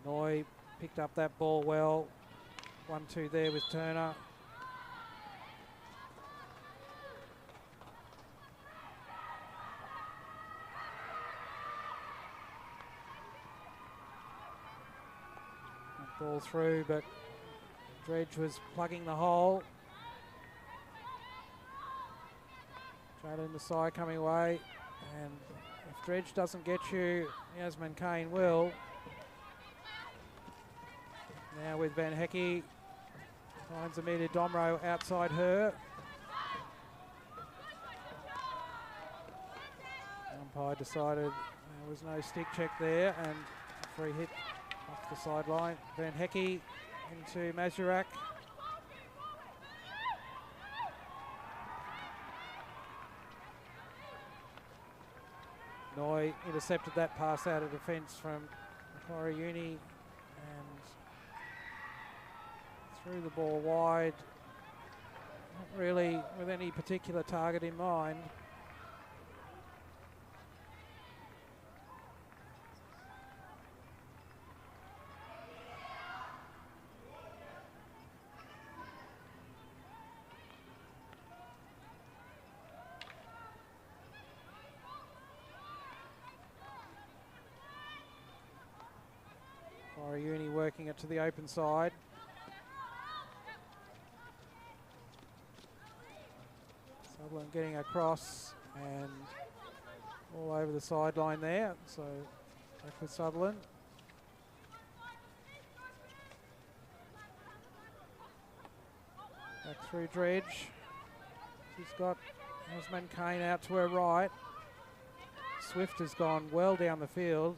Noy picked up that ball well. 1-2 there with Turner. Ball through, but Dredge was plugging the hole. Jalen Messiah coming away, and if Dredge doesn't get you, Yasmin Kane will. Now with Van Hekke, finds Amelia Domro outside her. Umpire decided there was no stick check there, and a free hit off the sideline. Van Hekke into Mazurak. Noy intercepted that pass out of defence from Macquarie Uni and threw the ball wide, not really with any particular target in mind. Macquarie Uni working it to the open side. Sutherland getting across and all over the sideline there. So back with Sutherland. Back through Dredge. She's got Yasmin Kane out to her right. Swift has gone well down the field.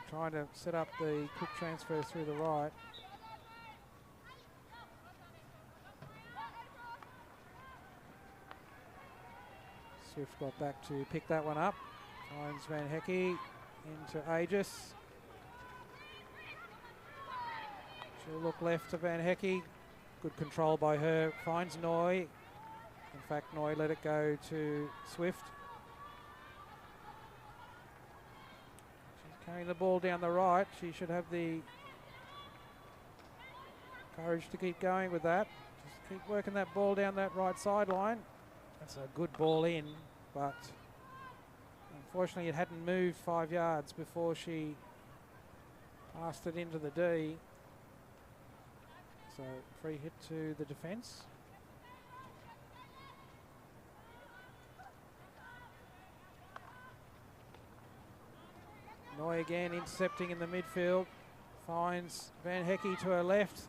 Trying to set up the quick transfer through the right. Swift got back to pick that one up. Finds Van Hekke into Aegis. She'll look left to Van Hekke. Good control by her. Finds Noy. In fact, Noy let it go to Swift. Carrying the ball down the right. She should have the courage to keep going with that. Just keep working that ball down that right sideline. That's a good ball in, but unfortunately it hadn't moved 5 yards before she passed it into the D. So free hit to the defence. Noy again intercepting in the midfield. Finds Van Hekke to her left.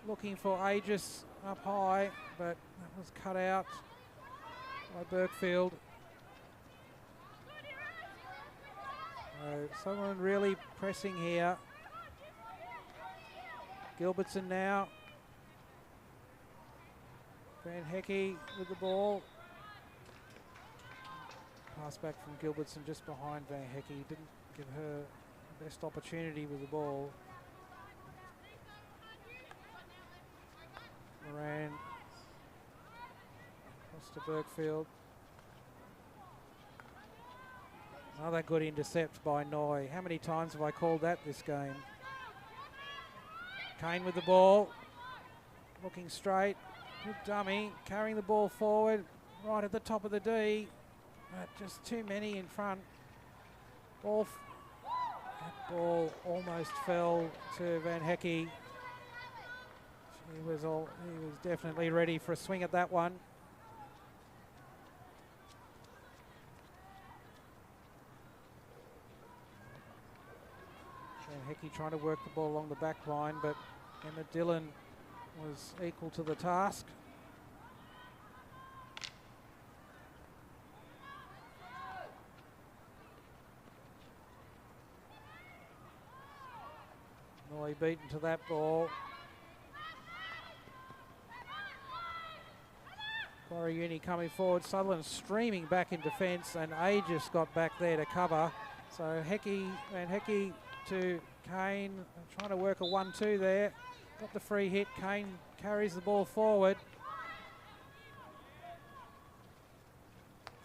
Looking for Aegis up high, but that was cut out by Burkfield. So someone really pressing here. Gilbertson now. Van Hekke with the ball. Pass back from Gilbertson just behind Van Hekke. Didn't give her the best opportunity with the ball. Moran across to Burkfield. Another good intercept by Noy. How many times have I called that this game? Kane with the ball. Looking straight. Good dummy. Carrying the ball forward. Right at the top of the D. But just too many in front. That ball almost fell to Van Hecke. He was definitely ready for a swing at that one. Van Hecke trying to work the ball along the back line, but Emma Dillon was equal to the task. Noy beaten to that ball. Corriuni coming forward. Sutherland streaming back in defence, and Aegis got back there to cover. So Van Hecke to Kane, trying to work a 1-2 there. Got the free hit. Kane carries the ball forward.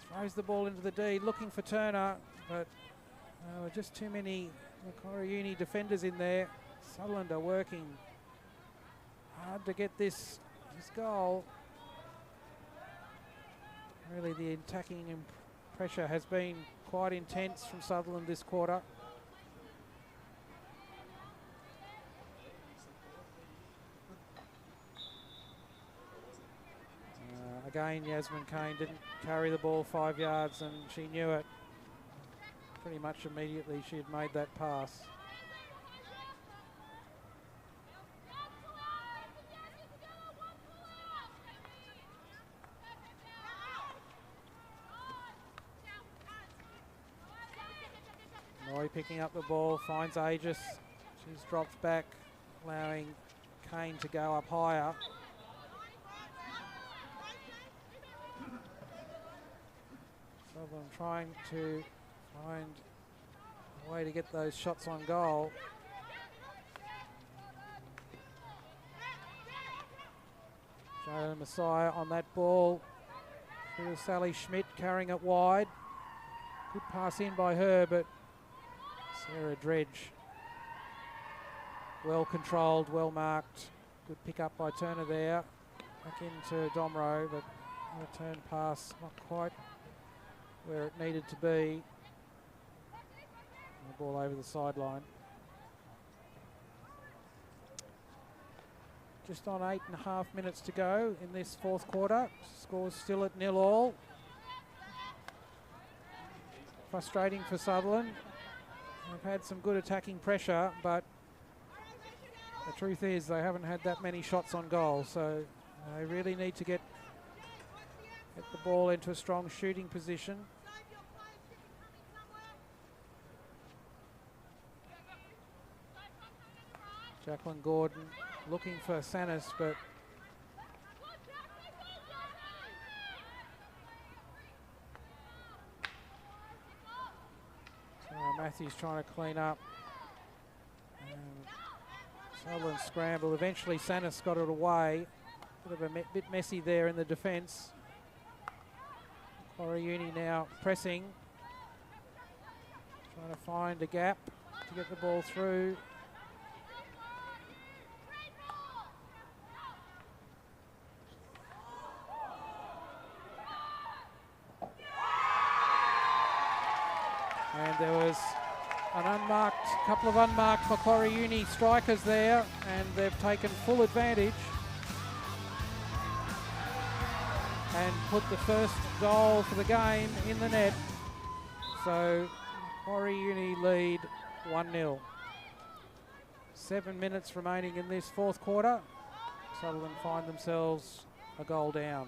Throws the ball into the D, looking for Turner, but just too many Corriuni defenders in there. Sutherland are working hard to get this goal. Really, the attacking pressure has been quite intense from Sutherland this quarter. Again, Yasmin Kane didn't carry the ball 5 yards, and she knew it. Pretty much immediately she had made that pass. Noy picking up the ball, finds Aegis. She's dropped back, allowing Kane to go up higher. Sutherland trying to find a way to get those shots on goal. Joe Messiah on that ball. Here's Sally Schmidt carrying it wide. Good pass in by her, but Sarah Dredge, well controlled, well marked. Good pick up by Turner there. Back into Domro, but return pass not quite where it needed to be. The ball over the sideline. Just on 8.5 minutes to go in this fourth quarter. Score's still at 0-0. Frustrating for Sutherland. They've had some good attacking pressure, but the truth is they haven't had that many shots on goal, so they really need to get the ball into a strong shooting position. Jacqueline Gordon looking for Sanis, but Matthews trying to clean up. Sutherland scramble. Eventually Sanis got it away. Bit of a bit messy there in the defence. Corriuni now pressing. Trying to find a gap to get the ball through. And there was a couple of unmarked Macquarie Uni strikers there, and they've taken full advantage and put the first goal for the game in the net. So Macquarie Uni lead 1-0. 7 minutes remaining in this fourth quarter. Sutherland find themselves a goal down.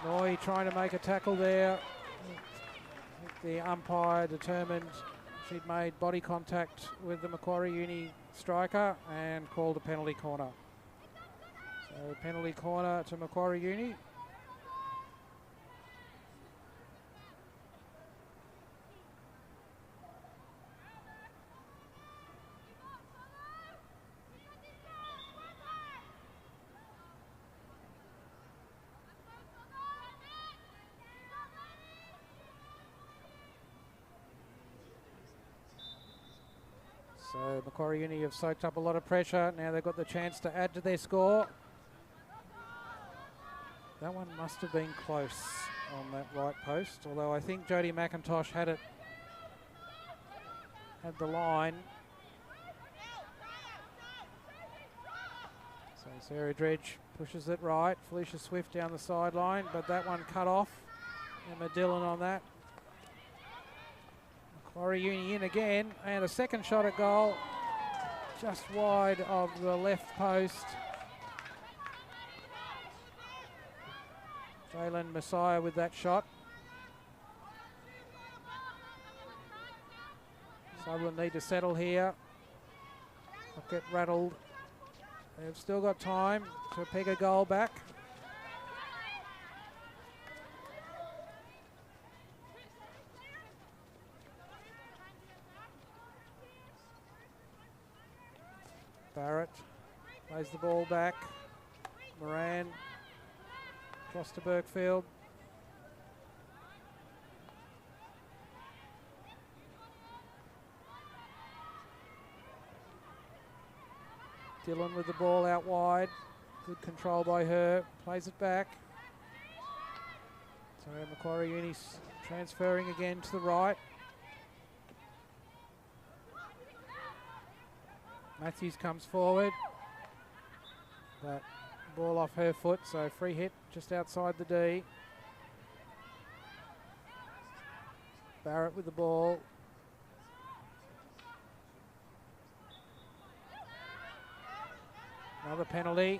Noy trying to make a tackle there. The umpire determined she'd made body contact with the Macquarie Uni striker and called a penalty corner. So penalty corner to Macquarie Uni. So Macquarie Uni have soaked up a lot of pressure. Now they've got the chance to add to their score. That one must have been close on that right post, although I think Jodie McIntosh had the line. So Sarah Dredge pushes it right. Felicia Swift down the sideline, but that one cut off. Emma Dillon on that. Macquarie Uni in again, and a second shot at goal, just wide of the left post. Jalen Messiah with that shot. Sutherland need to settle here, not get rattled. They've still got time to peg a goal back. Barrett plays the ball back. Moran across to Burkefield. Dillon with the ball out wide. Good control by her. Plays it back. So Macquarie Uni's transferring again to the right. Matthews comes forward. That ball off her foot, so free hit just outside the D. Barrett with the ball. Another penalty.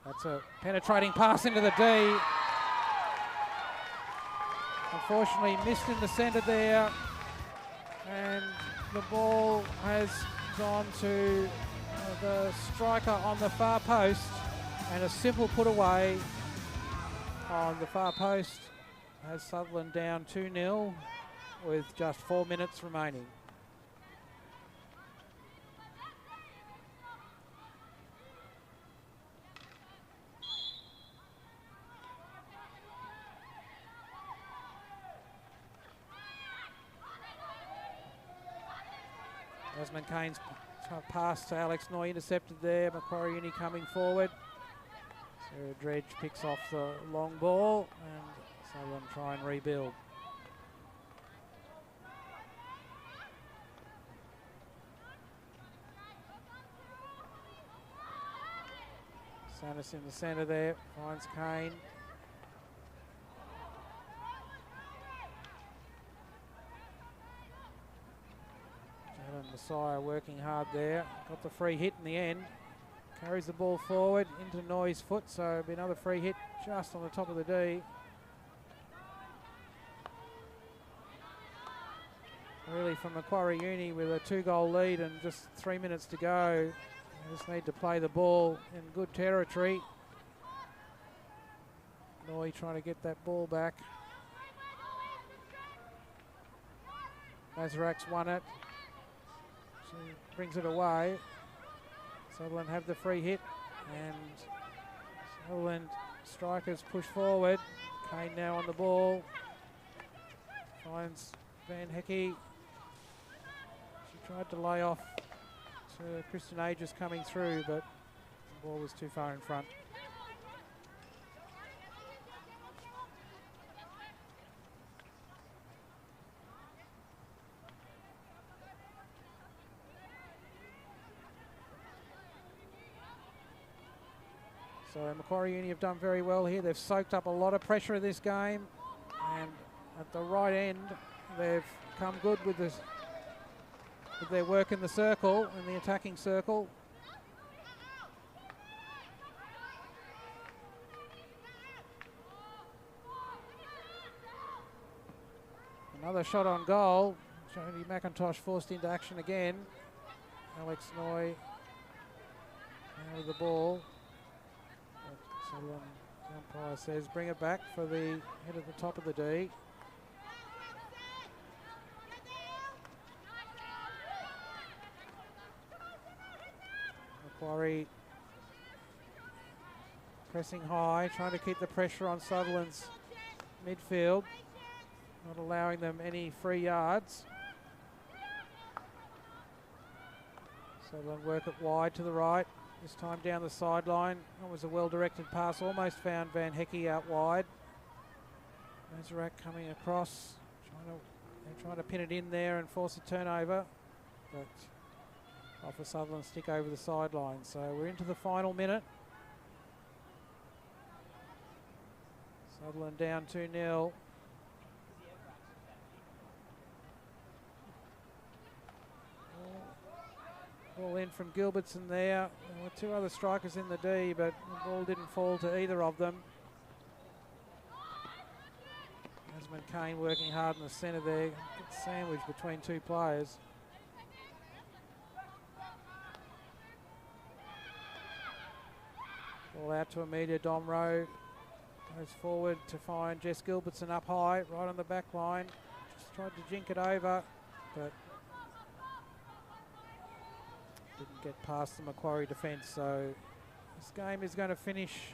That's a penetrating pass into the D. Unfortunately missed in the centre there, and the ball has gone to the striker on the far post, and a simple put away on the far post has Sutherland down 2-0 with just 4 minutes remaining. Desmond Kane's pass to Alex Noy intercepted there. Macquarie Uni coming forward. Sarah Dredge picks off the long ball, and Sutherland try and rebuild. Sanis in the centre there, finds Kane. Messiah working hard there, got the free hit in the end, carries the ball forward into Noy's foot, so it'll be another free hit just on the top of the D. Really from Macquarie Uni with a 2-goal lead and just 3 minutes to go, they just need to play the ball in good territory. Noy trying to get that ball back. Mazarak's won it. She brings it away. Sutherland have the free hit, and Sutherland strikers push forward. Kane now on the ball. Finds Van Hecky. She tried to lay off to Kristen Aegis coming through, but the ball was too far in front. So Macquarie Uni have done very well here. They've soaked up a lot of pressure in this game, and at the right end they've come good with their work in the circle, in the attacking circle. Another shot on goal. Jodie McIntosh forced into action again. Alex Noy now with the ball. So the umpire says bring it back for the head at the top of the D. Macquarie pressing high, trying to keep the pressure on Sutherland's midfield. not allowing them any free yards. Sutherland work it wide to the right, this time down the sideline. That was a well-directed pass, almost found Van Hecke out wide. Mazarak coming across, they're trying to pin it in there and force a turnover, but off a Sutherland stick over the sideline. So we're into the final minute. Sutherland down 2-0. Ball in from Gilbertson there. There were two other strikers in the D, but the ball didn't fall to either of them. Asman Kane working hard in the centre there. Good sandwich between two players. Ball out to Amelia Domro. Goes forward to find Jess Gilbertson up high, right on the back line. Just tried to jink it over, but didn't get past the Macquarie defence. So this game is going to finish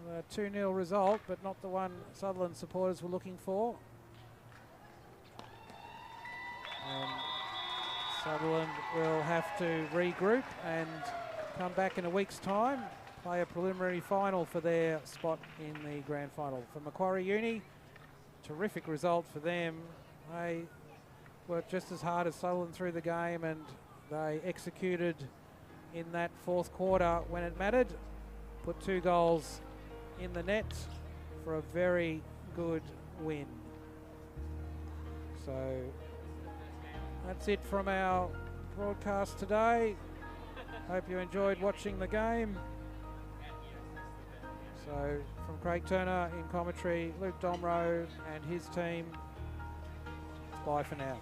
with a 2-0 result, but not the one Sutherland supporters were looking for. And Sutherland will have to regroup and come back in a week's time, play a preliminary final for their spot in the grand final. For Macquarie Uni, terrific result for them. They worked just as hard as Sutherland through the game, and they executed in that fourth quarter when it mattered. Put 2 goals in the net for a very good win. So that's it from our broadcast today. Hope you enjoyed watching the game. So from Craig Turner in commentary, Luke Domro and his team, bye for now.